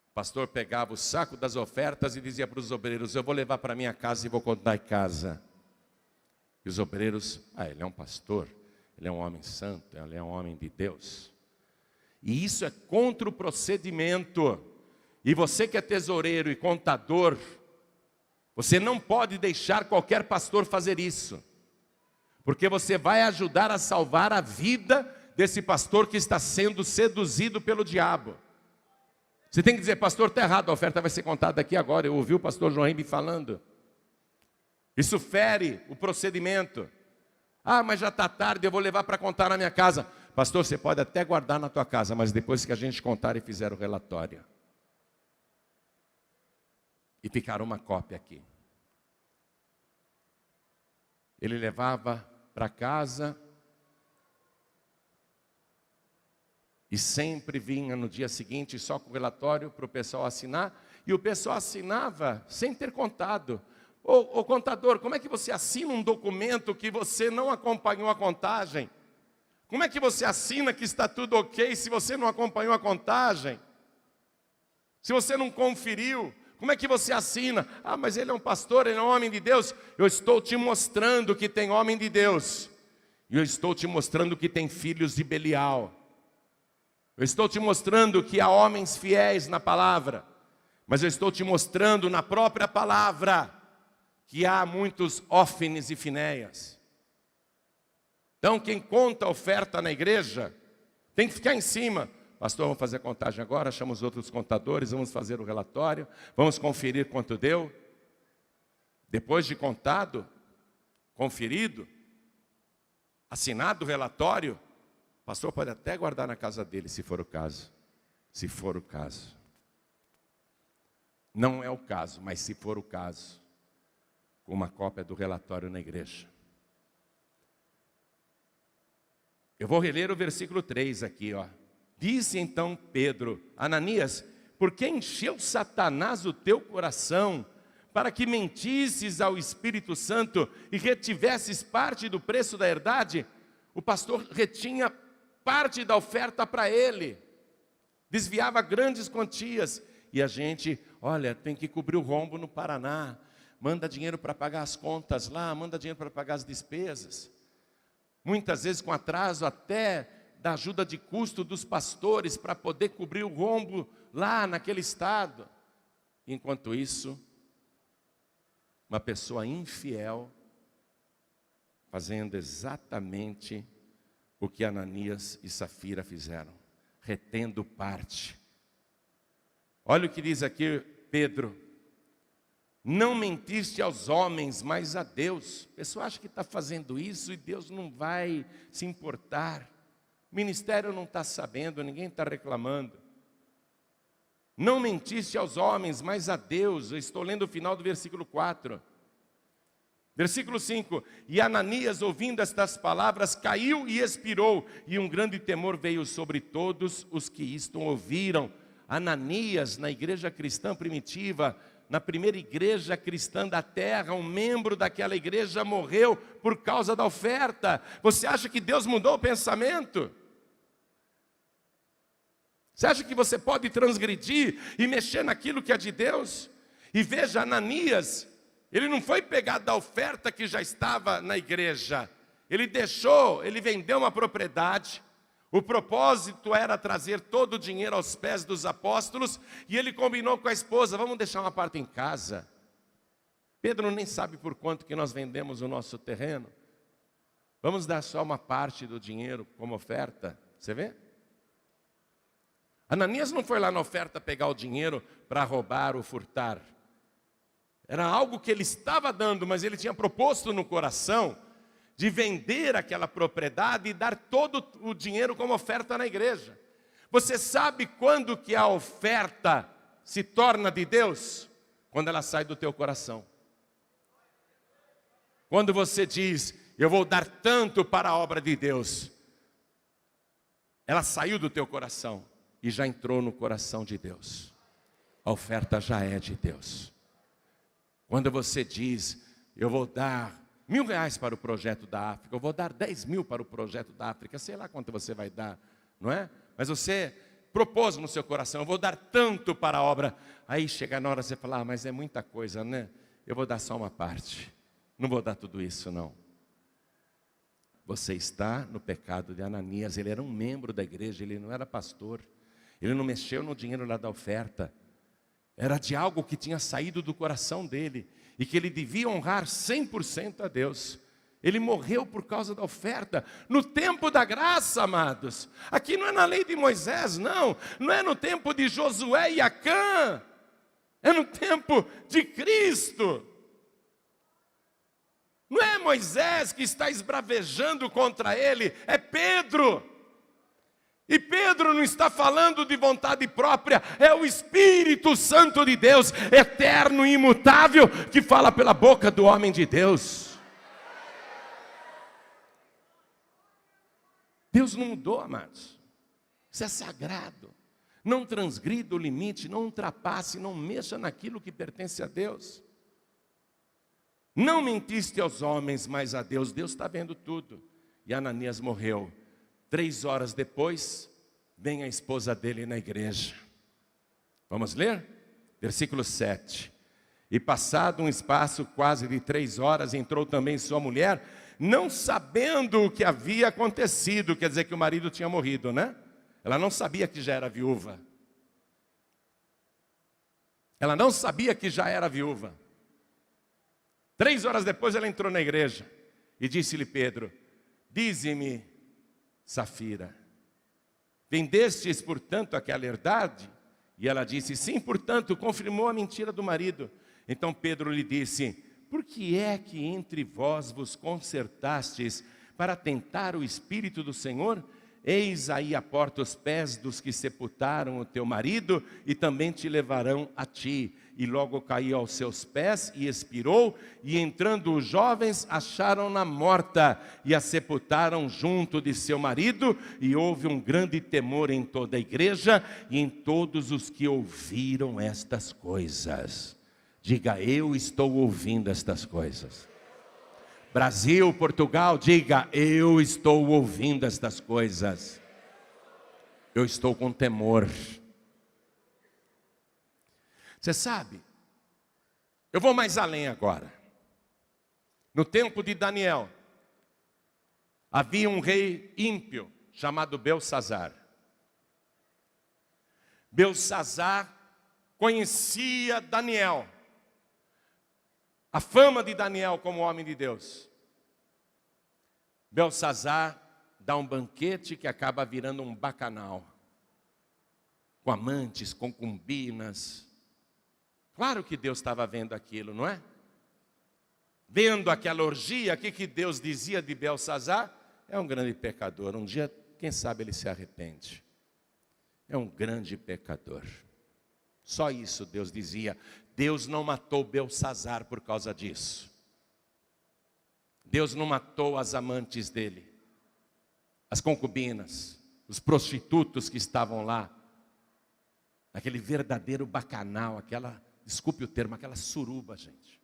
o pastor pegava o saco das ofertas e dizia para os obreiros: eu vou levar para minha casa e vou contar em casa. E os obreiros: ele é um pastor, ele é um homem santo, ele é um homem de Deus. E isso é contra o procedimento. E você que é tesoureiro e contador, você não pode deixar qualquer pastor fazer isso, porque você vai ajudar a salvar a vida desse pastor que está sendo seduzido pelo diabo. Você tem que dizer: pastor, está errado, a oferta vai ser contada aqui agora. Eu ouvi o pastor João me falando. Isso fere o procedimento. Mas já está tarde, eu vou levar para contar na minha casa. Pastor, você pode até guardar na tua casa, mas depois que a gente contar e fizer o relatório. E ficar uma cópia aqui. Ele levava para casa e sempre vinha no dia seguinte só com o relatório para o pessoal assinar. E o pessoal assinava sem ter contado. Ô contador, como é que você assina um documento que você não acompanhou a contagem? Como é que você assina que está tudo ok se você não acompanhou a contagem? Se você não conferiu? Como é que você assina? Mas ele é um pastor, ele é um homem de Deus. Eu estou te mostrando que tem homem de Deus. E eu estou te mostrando que tem filhos de Belial. Eu estou te mostrando que há homens fiéis na palavra. Mas eu estou te mostrando na própria palavra que há muitos Ófines e Finéias. Então quem conta a oferta na igreja tem que ficar em cima. Pastor, vamos fazer a contagem agora, chama os outros contadores, vamos fazer o relatório, vamos conferir quanto deu. Depois de contado, conferido, assinado o relatório, o pastor pode até guardar na casa dele, se for o caso. Se for o caso. Não é o caso, mas se for o caso, com uma cópia do relatório na igreja. Eu vou reler o versículo 3 aqui, ó. Disse então Pedro: Ananias, por que encheu Satanás o teu coração, para que mentisses ao Espírito Santo e retivesses parte do preço da herdade? O pastor retinha parte da oferta para ele, desviava grandes quantias, e a gente, olha, tem que cobrir o rombo no Paraná, manda dinheiro para pagar as contas lá, manda dinheiro para pagar as despesas, muitas vezes com atraso até da ajuda de custo dos pastores para poder cobrir o rombo lá naquele estado. Enquanto isso, uma pessoa infiel fazendo exatamente o que Ananias e Safira fizeram, retendo parte. Olha o que diz aqui Pedro: não mentiste aos homens, mas a Deus. A pessoa acha que está fazendo isso e Deus não vai se importar. O ministério não está sabendo, ninguém está reclamando. Não mentiste aos homens, mas a Deus. Eu estou lendo o final do versículo 4. Versículo 5. E Ananias, ouvindo estas palavras, caiu e expirou, e um grande temor veio sobre todos os que isto ouviram. Ananias, na igreja cristã primitiva, na primeira igreja cristã da terra, um membro daquela igreja morreu por causa da oferta. Você acha que Deus mudou o pensamento? Você acha que você pode transgredir e mexer naquilo que é de Deus? E veja, Ananias, ele não foi pegar da oferta que já estava na igreja. Ele vendeu uma propriedade. O propósito era trazer todo o dinheiro aos pés dos apóstolos. E ele combinou com a esposa: vamos deixar uma parte em casa. Pedro nem sabe por quanto que nós vendemos o nosso terreno. Vamos dar só uma parte do dinheiro como oferta. Você vê? Ananias não foi lá na oferta pegar o dinheiro para roubar ou furtar. Era algo que ele estava dando, mas ele tinha proposto no coração de vender aquela propriedade e dar todo o dinheiro como oferta na igreja. Você sabe quando que a oferta se torna de Deus quando ela sai do teu coração. Quando você diz, eu vou dar tanto para a obra de Deus, ela saiu do teu coração e já entrou no coração de Deus. A oferta já é de Deus. Quando você diz, eu vou dar R$1.000 para o projeto da África, eu vou dar 10 mil para o projeto da África, sei lá quanto você vai dar, não é? Mas você propôs no seu coração, eu vou dar tanto para a obra. Aí chega na hora você fala, mas é muita coisa, né? Eu vou dar só uma parte, não vou dar tudo isso não. Você está no pecado de Ananias. Ele era um membro da igreja, ele não era pastor, ele não mexeu no dinheiro lá da oferta, era de algo que tinha saído do coração dele, e que ele devia honrar 100% a Deus. Ele morreu por causa da oferta, no tempo da graça, amados. Aqui não é na lei de Moisés, não é no tempo de Josué e Acã, é no tempo de Cristo. Não é Moisés que está esbravejando contra ele, é Pedro. E Pedro não está falando de vontade própria, é o Espírito Santo de Deus, eterno e imutável, que fala pela boca do homem de Deus. Deus não mudou, amados. Isso é sagrado. Não transgrida o limite, não ultrapasse, não mexa naquilo que pertence a Deus. Não mentiste aos homens, mas a Deus. Deus está vendo tudo. E Ananias morreu. 3 horas depois, vem a esposa dele na igreja. Vamos ler? Versículo 7. E passado um espaço quase de 3 horas, entrou também sua mulher, não sabendo o que havia acontecido. Quer dizer que o marido tinha morrido, né? Ela não sabia que já era viúva. Ela não sabia que já era viúva. 3 horas depois ela entrou na igreja e disse-lhe Pedro, dize-me, Safira, vendestes portanto aquela herdade? E ela disse, sim, portanto, confirmou a mentira do marido. Então Pedro lhe disse, por que é que entre vós vos concertastes para tentar o Espírito do Senhor? Eis aí a porta os pés dos que sepultaram o teu marido e também te levarão a ti. E logo caiu aos seus pés e expirou, e entrando os jovens acharam-na morta e a sepultaram junto de seu marido, e houve um grande temor em toda a igreja e em todos os que ouviram estas coisas. Diga, eu estou ouvindo estas coisas. Brasil, Portugal, diga, eu estou ouvindo estas coisas. Eu estou com temor. Você sabe, eu vou mais além agora. No tempo de Daniel, havia um rei ímpio chamado Beltsazar. Beltsazar conhecia Daniel. A fama de Daniel como homem de Deus. Beltsazar dá um banquete que acaba virando um bacanal. Com amantes, concubinas. Claro que Deus estava vendo aquilo, não é? Vendo aquela orgia, o que Deus dizia de Beltsazar? É um grande pecador. Um dia, quem sabe ele se arrepende. É um grande pecador. Só isso Deus dizia. Deus não matou Beltsazar por causa disso. Deus não matou as amantes dele, as concubinas, os prostitutos que estavam lá, aquele verdadeiro bacanal, aquela, desculpe o termo, aquela suruba, gente.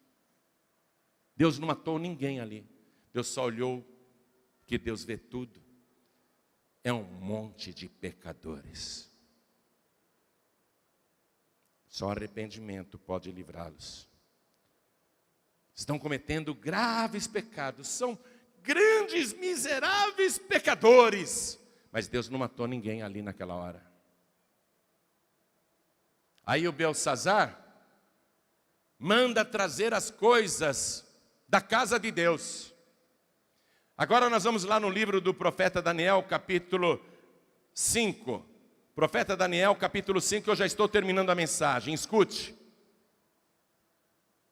Deus não matou ninguém ali. Deus só olhou, que Deus vê tudo. É um monte de pecadores. Só arrependimento pode livrá-los. Estão cometendo graves pecados, são grandes, miseráveis pecadores. Mas Deus não matou ninguém ali naquela hora. Aí o Beltsazar manda trazer as coisas da casa de Deus. Agora nós vamos lá no livro do profeta Daniel, capítulo 5. Profeta Daniel, capítulo 5, eu já estou terminando a mensagem, escute.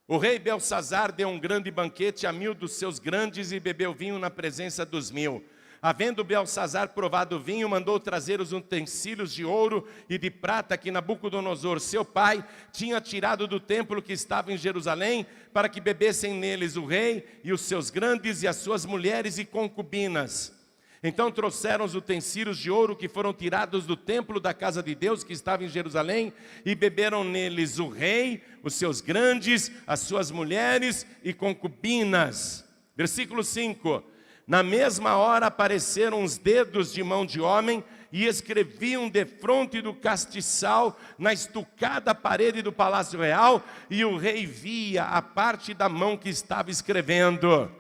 O rei Beltsazar deu um grande banquete a 1000 dos seus grandes e bebeu vinho na presença dos 1000. Havendo Belsazar provado o vinho, mandou trazer os utensílios de ouro e de prata que Nabucodonosor, seu pai, tinha tirado do templo que estava em Jerusalém, para que bebessem neles o rei e os seus grandes e as suas mulheres e concubinas. Então trouxeram os utensílios de ouro que foram tirados do templo da casa de Deus que estava em Jerusalém, e beberam neles o rei, os seus grandes, as suas mulheres e concubinas. Versículo 5. Na mesma hora apareceram os dedos de mão de homem e escreviam defronte do castiçal na estucada parede do palácio real, e o rei via a parte da mão que estava escrevendo.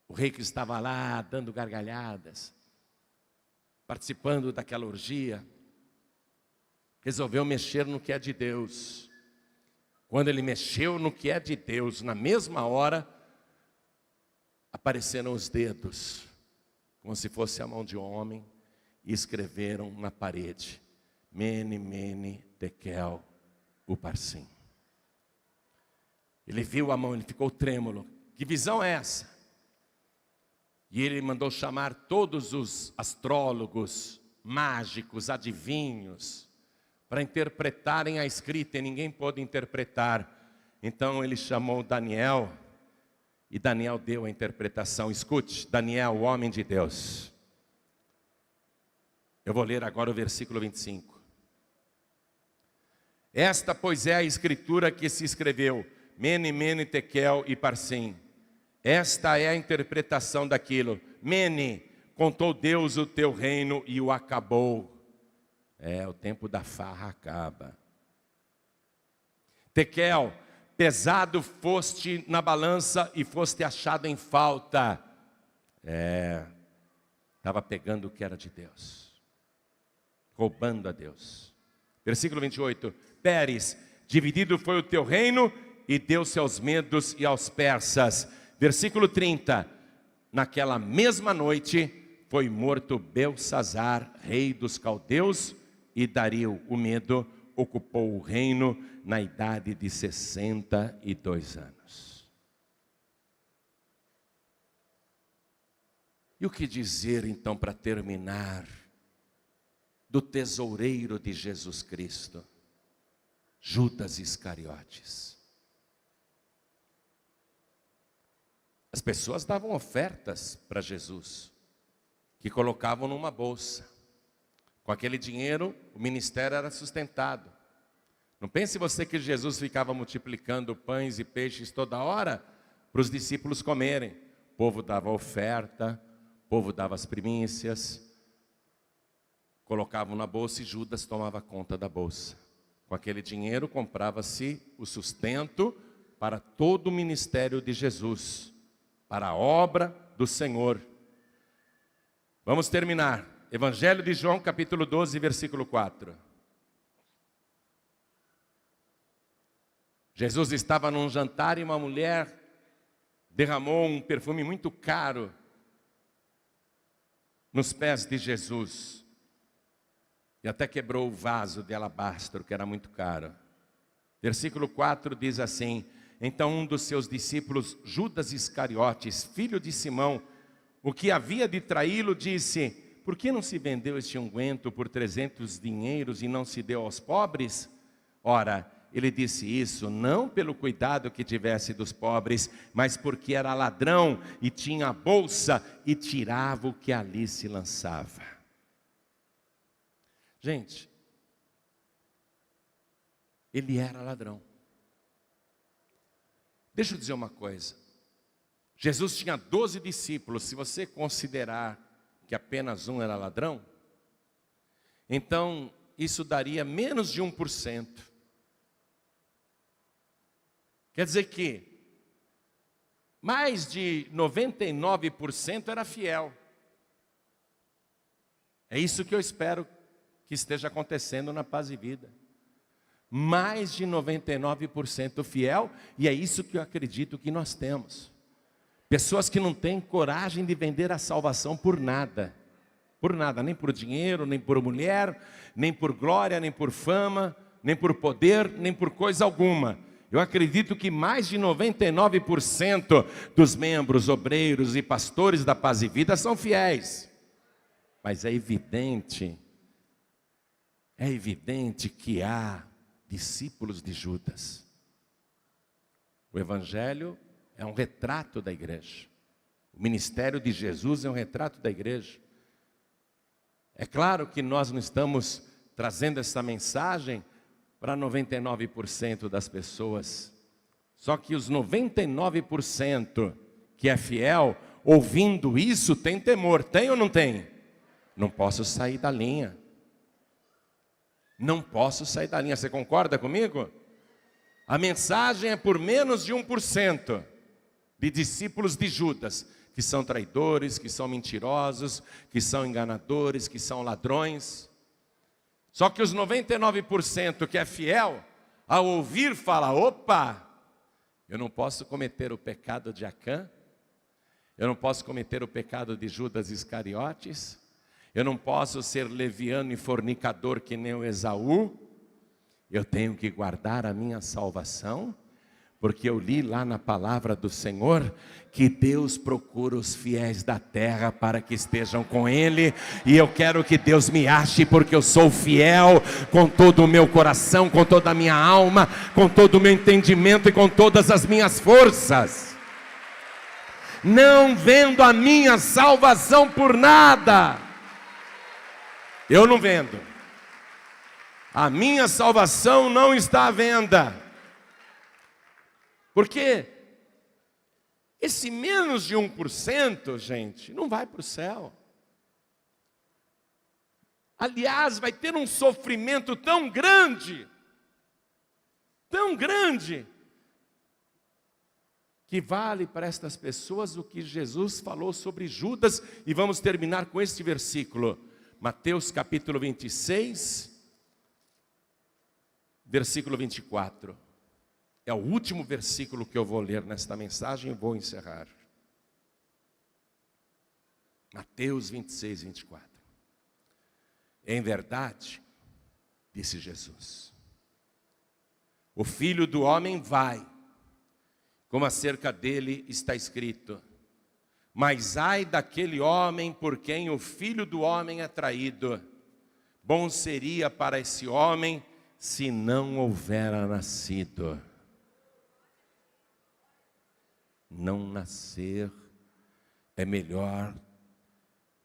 O rei que estava lá dando gargalhadas, participando daquela orgia, resolveu mexer no que é de Deus. Quando ele mexeu no que é de Deus, na mesma hora, apareceram os dedos, como se fosse a mão de um homem, e escreveram na parede: Mene, Mene, Tekel, Uparsim. Ele viu a mão, ele ficou trêmulo. Que visão é essa? E ele mandou chamar todos os astrólogos, mágicos, adivinhos, para interpretarem a escrita, e ninguém pôde interpretar. Então ele chamou Daniel, e Daniel deu a interpretação. Escute, Daniel, o homem de Deus. Eu vou ler agora o versículo 25. Esta, pois, é a escritura que se escreveu: Mene, Mene, Tekel e Parsim. Esta é a interpretação daquilo. Mene, contou Deus o teu reino e o acabou. O tempo da farra acaba. Tekel, pesado foste na balança e foste achado em falta. Estava pegando o que era de Deus, roubando a Deus. Versículo 28. Pérez, dividido foi o teu reino e deu-se aos medos e aos persas. Versículo 30. Naquela mesma noite foi morto Belsazar, rei dos caldeus, e Dario, o Medo, ocupou o reino na idade de 62 anos. E o que dizer então, para terminar, do tesoureiro de Jesus Cristo, Judas Iscariotes? As pessoas davam ofertas para Jesus, que colocavam numa bolsa. Com aquele dinheiro, o ministério era sustentado. Não pense você que Jesus ficava multiplicando pães e peixes toda hora para os discípulos comerem. O povo dava oferta, o povo dava as primícias, colocavam na bolsa e Judas tomava conta da bolsa. Com aquele dinheiro comprava-se o sustento para todo o ministério de Jesus, para a obra do Senhor. Vamos terminar. Evangelho de João, capítulo 12, versículo 4. Jesus estava num jantar e uma mulher derramou um perfume muito caro nos pés de Jesus. E até quebrou o vaso de alabastro, que era muito caro. Versículo 4 diz assim: então um dos seus discípulos, Judas Iscariotes, filho de Simão, o que havia de traí-lo, disse: por que não se vendeu este unguento por 300 dinheiros e não se deu aos pobres? Ora, ele disse isso não pelo cuidado que tivesse dos pobres, mas porque era ladrão e tinha a bolsa e tirava o que ali se lançava. Gente, ele era ladrão. Deixa eu dizer uma coisa. Jesus tinha 12 discípulos. Se você considerar que apenas um era ladrão, então isso daria menos de 1%. Quer dizer que mais de 99% era fiel. É isso que eu espero que esteja acontecendo na Paz e Vida. Mais de 99% fiel, e é isso que eu acredito que nós temos. Pessoas que não têm coragem de vender a salvação por nada, nem por dinheiro, nem por mulher, nem por glória, nem por fama, nem por poder, nem por coisa alguma. Eu acredito que mais de 99% dos membros, obreiros e pastores da Paz e Vida são fiéis. Mas é evidente que há discípulos de Judas. O Evangelho é um retrato da igreja. O ministério de Jesus é um retrato da igreja. É claro que nós não estamos trazendo essa mensagem para 99% das pessoas. Só que os 99% que é fiel, ouvindo isso, tem temor. Tem ou não tem? Não posso sair da linha. Não posso sair da linha. Você concorda comigo? A mensagem é por menos de 1% de discípulos de Judas, que são traidores, que são mentirosos, que são enganadores, que são ladrões. Só que os 99% que é fiel, ao ouvir, fala: opa, eu não posso cometer o pecado de Acã, eu não posso cometer o pecado de Judas Iscariotes, eu não posso ser leviano e fornicador que nem o Esaú, eu tenho que guardar a minha salvação, porque eu li lá na palavra do Senhor que Deus procura os fiéis da terra para que estejam com Ele, e eu quero que Deus me ache, porque eu sou fiel com todo o meu coração, com toda a minha alma, com todo o meu entendimento e com todas as minhas forças. Não vendo a minha salvação por nada. Eu não vendo. A minha salvação não está à venda. Porque esse menos de 1%, gente, não vai para o céu. Aliás, vai ter um sofrimento tão grande, que vale para estas pessoas o que Jesus falou sobre Judas. E vamos terminar com este versículo. Mateus capítulo 26, versículo 24. É o último versículo que eu vou ler nesta mensagem e vou encerrar. Mateus 26, 24. Em verdade, disse Jesus, o Filho do Homem vai, como acerca dele está escrito, mas ai daquele homem por quem o Filho do Homem é traído. Bom seria para esse homem se não houvera nascido. Não nascer é melhor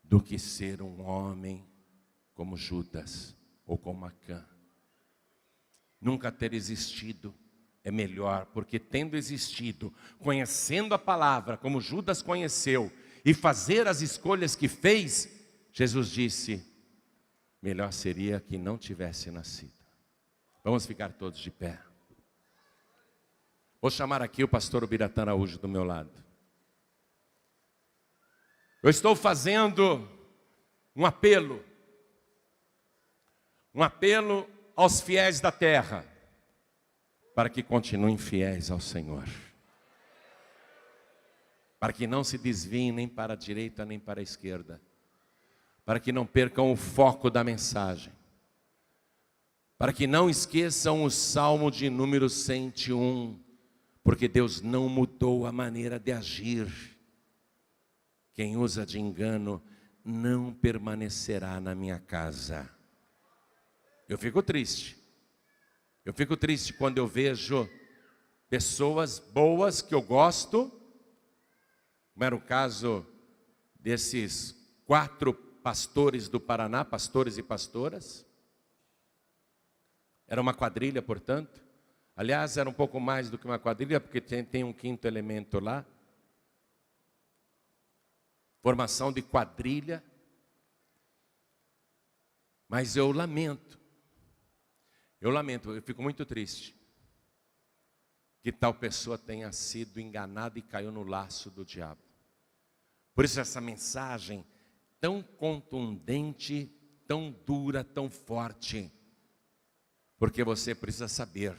do que ser um homem como Judas ou como Acã. Nunca ter existido é melhor, porque tendo existido, conhecendo a palavra como Judas conheceu, e fazer as escolhas que fez, Jesus disse, melhor seria que não tivesse nascido. Vamos ficar todos de pé. Vou chamar aqui o pastor Ubiratã Araújo do meu lado. Eu estou fazendo um apelo aos fiéis da terra, para que continuem fiéis ao Senhor, para que não se desviem nem para a direita nem para a esquerda, para que não percam o foco da mensagem, para que não esqueçam o Salmo de número 101, porque Deus não mudou a maneira de agir. Quem usa de engano não permanecerá na minha casa. Eu fico triste quando eu vejo pessoas boas que eu gosto, como era o caso desses 4 pastores do Paraná, pastores e pastoras. Era uma quadrilha, portanto. Aliás, era um pouco mais do que uma quadrilha, porque tem um 5º elemento lá. Formação de quadrilha. Mas eu lamento, eu fico muito triste que tal pessoa tenha sido enganada e caiu no laço do diabo. Por isso essa mensagem tão contundente, tão dura, tão forte, porque você precisa saber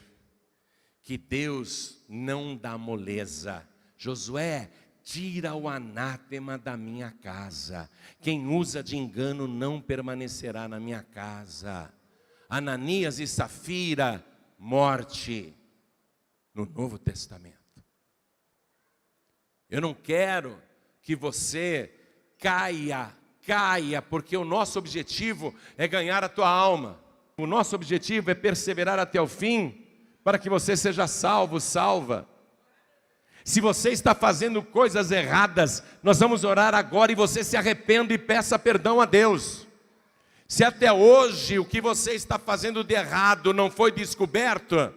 que Deus não dá moleza. Josué, tira o anátema da minha casa. Quem usa de engano não permanecerá na minha casa. Ananias e Safira, morte. no Novo Testamento. Eu não quero que você caia, porque o nosso objetivo é ganhar a tua alma. O nosso objetivo é perseverar até o fim, para que você seja salvo, salva. Se você está fazendo coisas erradas, nós vamos orar agora e você se arrependa e peça perdão a Deus. Se até hoje o que você está fazendo de errado não foi descoberto,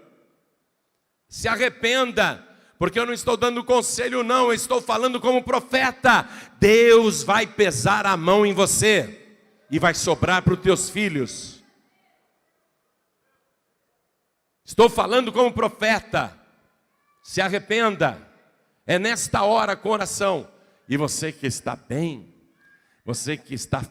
se arrependa, porque eu não estou dando conselho não, eu estou falando como profeta. Deus vai pesar a mão em você e vai sobrar para os teus filhos. Estou falando como profeta. Se arrependa. É nesta hora com oração. E você que está bem, você que está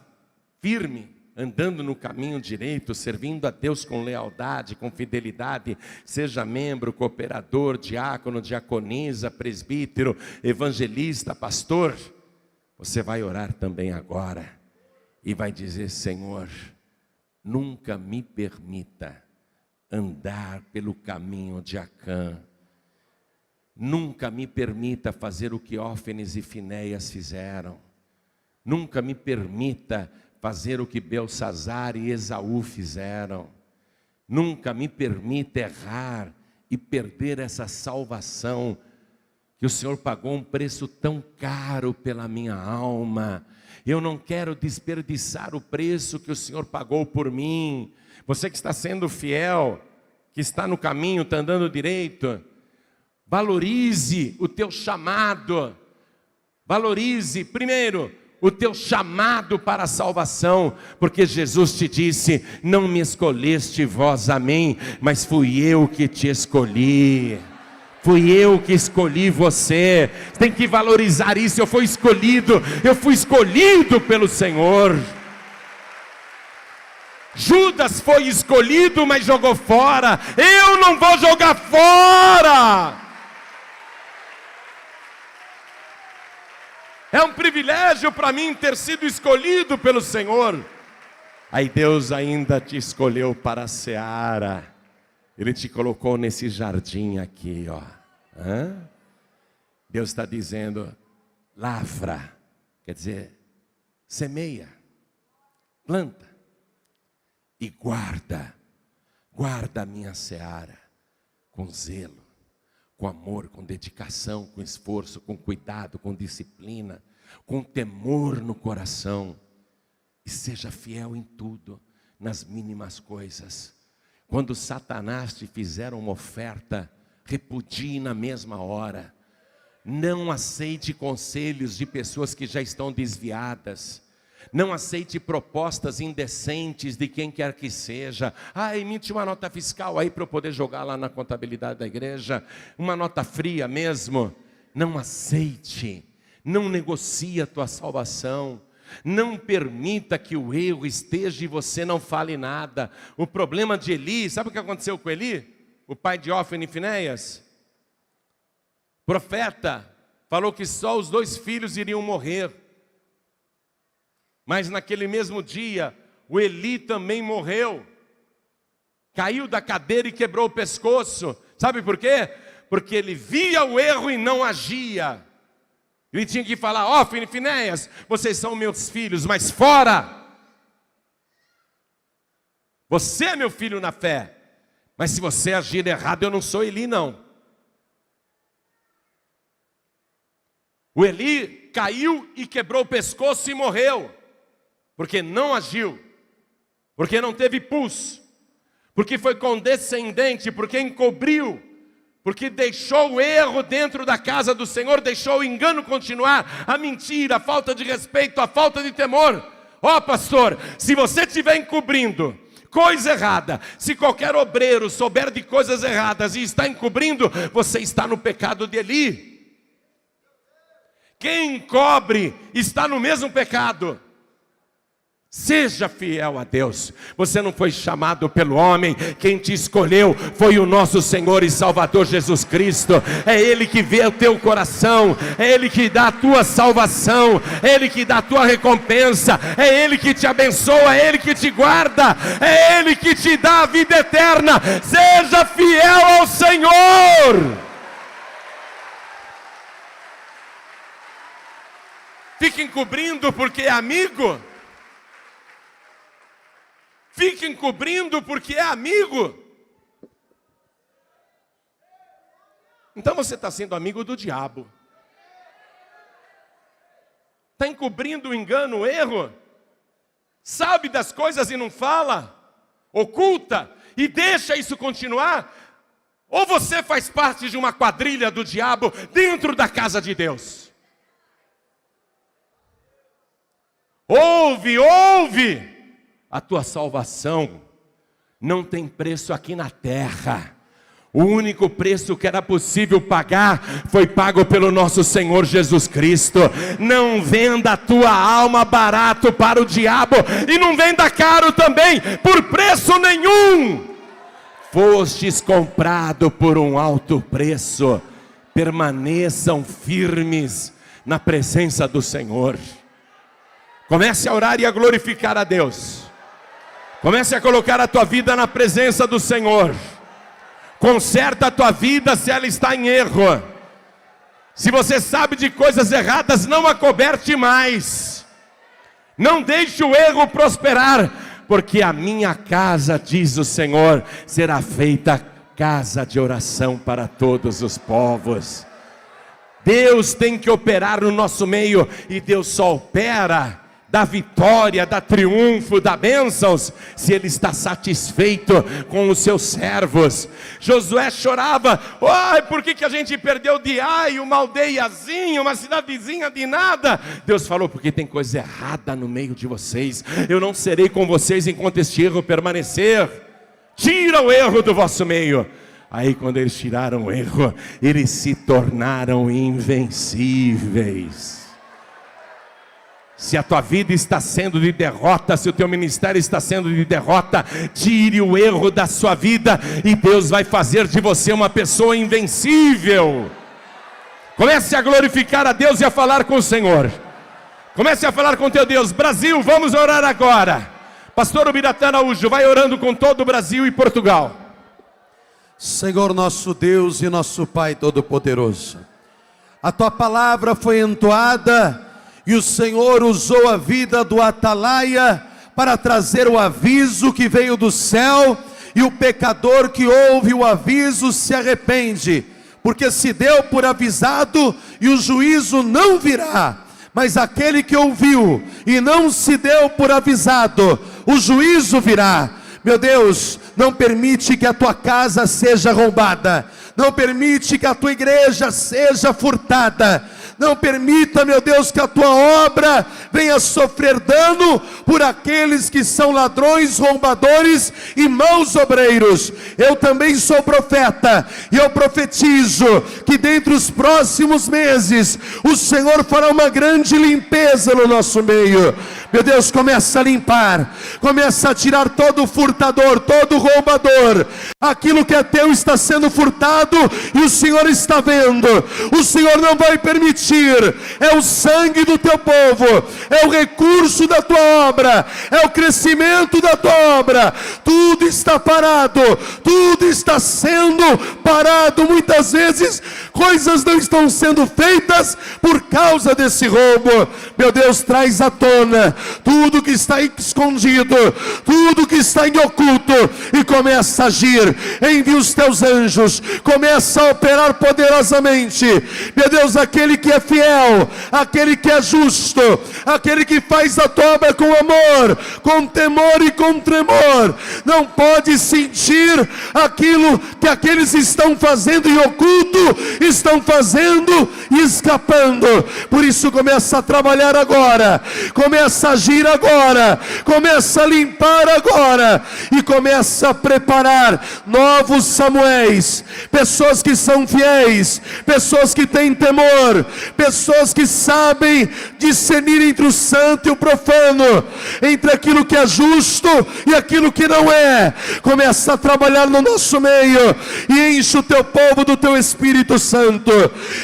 firme, andando no caminho direito, servindo a Deus com lealdade, com fidelidade, seja membro, cooperador, diácono, diaconisa, presbítero, evangelista, pastor, você vai orar também agora e vai dizer: Senhor, nunca me permita andar pelo caminho de Acã. Nunca me permita fazer o que Ófenes e Finéias fizeram. Nunca me permita fazer o que Belsazar e Esaú fizeram. Nunca me permita errar e perder essa salvação, que o Senhor pagou um preço tão caro pela minha alma. Eu não quero desperdiçar o preço que o Senhor pagou por mim. Você que está sendo fiel, que está no caminho, está andando direito, valorize o teu chamado. Valorize, primeiro, o teu chamado para a salvação, porque Jesus te disse: não me escolheste vós a mim, mas fui eu que te escolhi. Fui eu que escolhi você. Tem que valorizar isso. Eu fui escolhido pelo Senhor. Judas foi escolhido, mas jogou fora. Eu não vou jogar fora. É um privilégio para mim ter sido escolhido pelo Senhor. Aí Deus ainda te escolheu para a seara. Ele te colocou nesse jardim aqui, ó. Deus está dizendo: lavra, quer dizer, semeia, planta e guarda a minha seara com zelo, com amor, com dedicação, com esforço, com cuidado, com disciplina, com temor no coração. E seja fiel em tudo, nas mínimas coisas. Quando Satanás te fizer uma oferta, repudie na mesma hora. Não aceite conselhos de pessoas que já estão desviadas. Não aceite propostas indecentes de quem quer que seja. Emite uma nota fiscal aí para eu poder jogar lá na contabilidade da igreja. Uma nota fria mesmo. Não aceite. Não negocie a tua salvação. Não permita que o erro esteja e você não fale nada. O problema de Eli, sabe o que aconteceu com Eli? O pai de Ófene e Finéias? Profeta, falou que só os 2 filhos iriam morrer. Mas naquele mesmo dia, o Eli também morreu. Caiu da cadeira e quebrou o pescoço. Sabe por quê? Porque ele via o erro e não agia. Ele tinha que falar: Ófene e Finéias, vocês são meus filhos, mas fora! Você é meu filho na fé. Mas se você agir errado, eu não sou Eli não. O Eli caiu e quebrou o pescoço e morreu. Porque não agiu. Porque não teve pulso. Porque foi condescendente. Porque encobriu. Porque deixou o erro dentro da casa do Senhor. Deixou o engano continuar. A mentira, a falta de respeito, a falta de temor. Pastor, se você estiver encobrindo coisa errada, se qualquer obreiro souber de coisas erradas e está encobrindo, você está no pecado de Eli. Quem encobre está no mesmo pecado. Seja fiel a Deus. Você não foi chamado pelo homem. Quem te escolheu foi o nosso Senhor e Salvador Jesus Cristo. É Ele que vê o teu coração. É Ele que dá a tua salvação. É Ele que dá a tua recompensa. É Ele que te abençoa. É Ele que te guarda. É Ele que te dá a vida eterna. Seja fiel ao Senhor. Fica encobrindo porque é amigo. Fica encobrindo porque é amigo. Então você está sendo amigo do diabo. Está encobrindo o engano, o erro. Sabe das coisas e não fala. Oculta e deixa isso continuar. Ou você faz parte de uma quadrilha do diabo dentro da casa de Deus. Ouve. A tua salvação não tem preço aqui na terra. O único preço que era possível pagar foi pago pelo nosso Senhor Jesus Cristo. Não venda a tua alma barato para o diabo, e não venda caro também por preço nenhum. Fostes comprado por um alto preço. Permaneçam firmes na presença do Senhor. Comece a orar e a glorificar a Deus. Comece a colocar a tua vida na presença do Senhor. Conserta a tua vida se ela está em erro. Se você sabe de coisas erradas, não acoberte mais. Não deixe o erro prosperar, porque a minha casa, diz o Senhor, será feita casa de oração para todos os povos. Deus tem que operar no nosso meio, e Deus só opera, da vitória, da triunfo, da bênçãos, se Ele está satisfeito com os seus servos. Josué chorava: ai, por que a gente perdeu de Ai, uma aldeiazinha, uma cidadezinha de nada? Deus falou: porque tem coisa errada no meio de vocês. Eu não serei com vocês enquanto este erro permanecer. Tira o erro do vosso meio. Aí quando eles tiraram o erro, eles se tornaram invencíveis. Se a tua vida está sendo de derrota, se o teu ministério está sendo de derrota, tire o erro da sua vida e Deus vai fazer de você uma pessoa invencível. Comece a glorificar a Deus e a falar com o Senhor. Comece a falar com teu Deus. Brasil, vamos orar agora. Pastor Ubiratã Araújo, vai orando com todo o Brasil e Portugal. Senhor nosso Deus e nosso Pai Todo-Poderoso, a tua palavra foi entoada e o Senhor usou a vida do atalaia para trazer o aviso que veio do céu, e o pecador que ouve o aviso se arrepende, porque se deu por avisado e o juízo não virá. Mas aquele que ouviu e não se deu por avisado, o juízo virá. Meu Deus, não permite que a tua casa seja roubada, não permite que a tua igreja seja furtada, não permita, meu Deus, que a tua obra venha sofrer dano por aqueles que são ladrões, roubadores e maus obreiros. Eu também sou profeta, e eu profetizo que dentre os próximos meses, o Senhor fará uma grande limpeza no nosso meio. Meu Deus, começa a limpar, começa a tirar todo furtador, todo roubador. Aquilo que é teu está sendo furtado e o Senhor está vendo. O Senhor não vai permitir. É o sangue do teu povo, é o recurso da tua obra, é o crescimento da tua obra. Tudo está parado, tudo está sendo parado. Muitas vezes coisas não estão sendo feitas por causa desse roubo. Meu Deus, traz à tona tudo que está escondido, tudo que está em oculto, e começa a agir. Envia os teus anjos, começa a operar poderosamente. Meu Deus, aquele que é fiel, aquele que é justo, aquele que faz a tua obra com amor, com temor e com tremor, não pode sentir aquilo que aqueles estão fazendo em oculto, estão fazendo e escapando. Por isso começa a trabalhar agora, começa a agir agora, começa a limpar agora, e começa a preparar novos Samuéis, pessoas que são fiéis, pessoas que têm temor, pessoas que sabem discernir entre o santo e o profano, entre aquilo que é justo e aquilo que não é. Começa a trabalhar no nosso meio e enche o teu povo do teu Espírito Santo,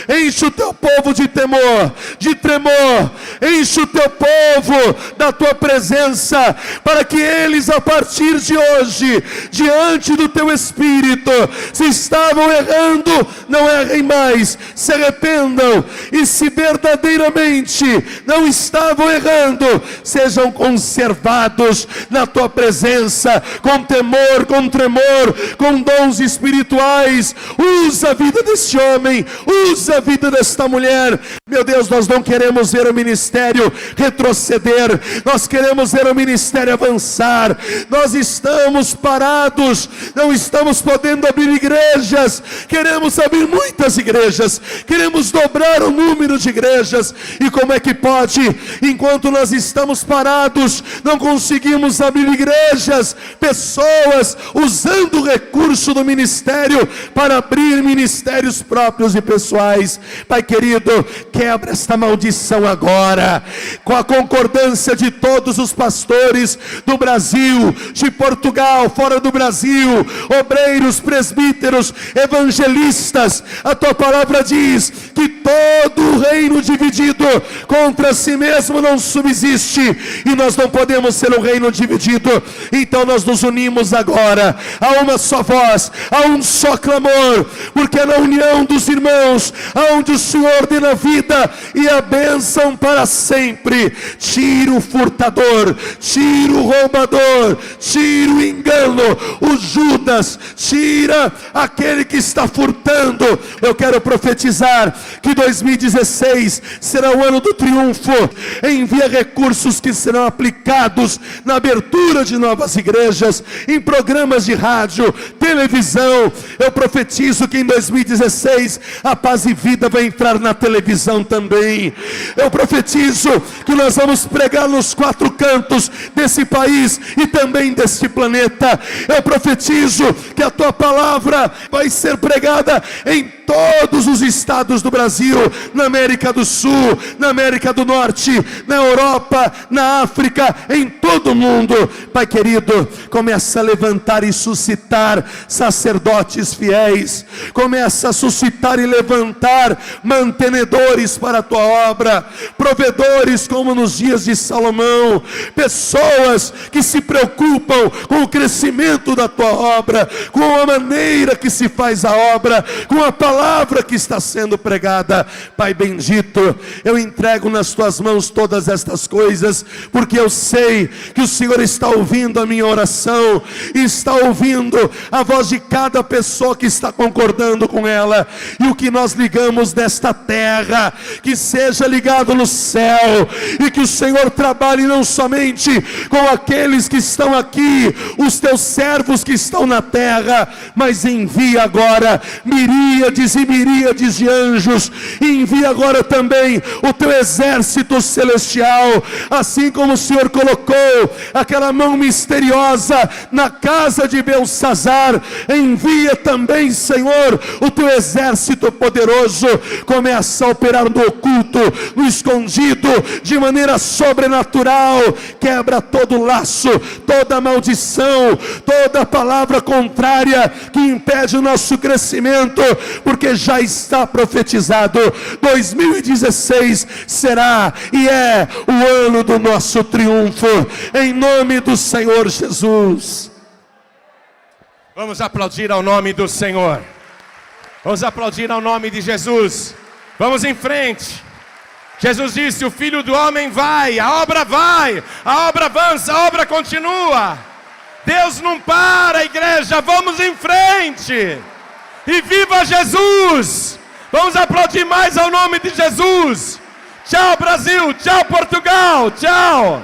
enche o teu povo de temor, de tremor, enche o teu povo da tua presença, para que eles, a partir de hoje, diante do teu Espírito, se estavam errando, não errem mais, se arrependam, e se verdadeiramente não estavam errando, sejam conservados na tua presença, com temor, com tremor, com dons espirituais. Usa a vida desse homem, usa a vida desta mulher. Meu Deus, nós não queremos ver o ministério retroceder, nós queremos ver o ministério avançar. Nós estamos parados, não estamos podendo abrir igrejas, queremos abrir muitas igrejas, queremos dobrar o número de igrejas. E como é que pode, enquanto nós estamos parados, não conseguimos abrir igrejas, pessoas usando o recurso do ministério para abrir ministérios próprios e pessoais? Pai querido, quebra esta maldição agora, com a concordância de todos os pastores do Brasil, de Portugal, fora do Brasil, obreiros, presbíteros, evangelistas. A tua palavra diz que todo o reino dividido contra si mesmo não subsiste, e nós não podemos ser um reino dividido. Então nós nos unimos agora a uma só voz, a um só clamor, porque é na união dos irmãos aonde o Senhor ordena a vida e a bênção para sempre. Tira o furtador, tira o roubador, tira o engano, o Judas, tira aquele que está furtando. Eu quero profetizar que 2016 será o ano do triunfo. Envia recursos que serão aplicados na abertura de novas igrejas, em programas de rádio, televisão. Eu profetizo que em 2016 a Paz e Vida vai entrar na televisão também. Eu profetizo que nós vamos pregar nos 4 cantos desse país e também deste planeta. Eu profetizo que a tua palavra vai ser pregada em todos os estados do Brasil, na América do Sul, na América do Norte, na Europa, na África, em todo o mundo. Pai querido, começa a levantar e suscitar sacerdotes fiéis, começa a suscitar e levantar mantenedores para a tua obra, provedores como nos dias de Salomão, pessoas que se preocupam com o crescimento da tua obra, com a maneira que se faz a obra, com a palavra que está sendo pregada. Pai bendito, eu entrego nas tuas mãos todas estas coisas, porque eu sei que o Senhor está ouvindo a minha oração, e está ouvindo a voz de cada pessoa que está concordando com ela. E o que nós ligamos nesta terra, que seja ligado no céu, e que o Senhor trabalhe não somente com aqueles que estão aqui, os teus servos que estão na terra, mas envia agora miríades e miríades de anjos, e envia agora também o teu exército celestial, assim como o Senhor colocou aquela mão misteriosa na casa de Belsazar. Envia também, Senhor, o teu exército poderoso. Começa a operar no oculto, no escondido, de maneira sobrenatural. Quebra todo laço, toda maldição, toda palavra contrária que impede o nosso crescimento, porque já está profetizado. 2016 será e é o ano do nosso triunfo, em nome do Senhor Jesus. Vamos aplaudir ao nome do Senhor. Vamos aplaudir ao nome de Jesus. Vamos em frente. Jesus disse: o Filho do Homem vai, a obra avança, a obra continua. Deus não para, igreja, vamos em frente. E viva Jesus! Vamos aplaudir mais ao nome de Jesus. Tchau, Brasil, tchau, Portugal, tchau.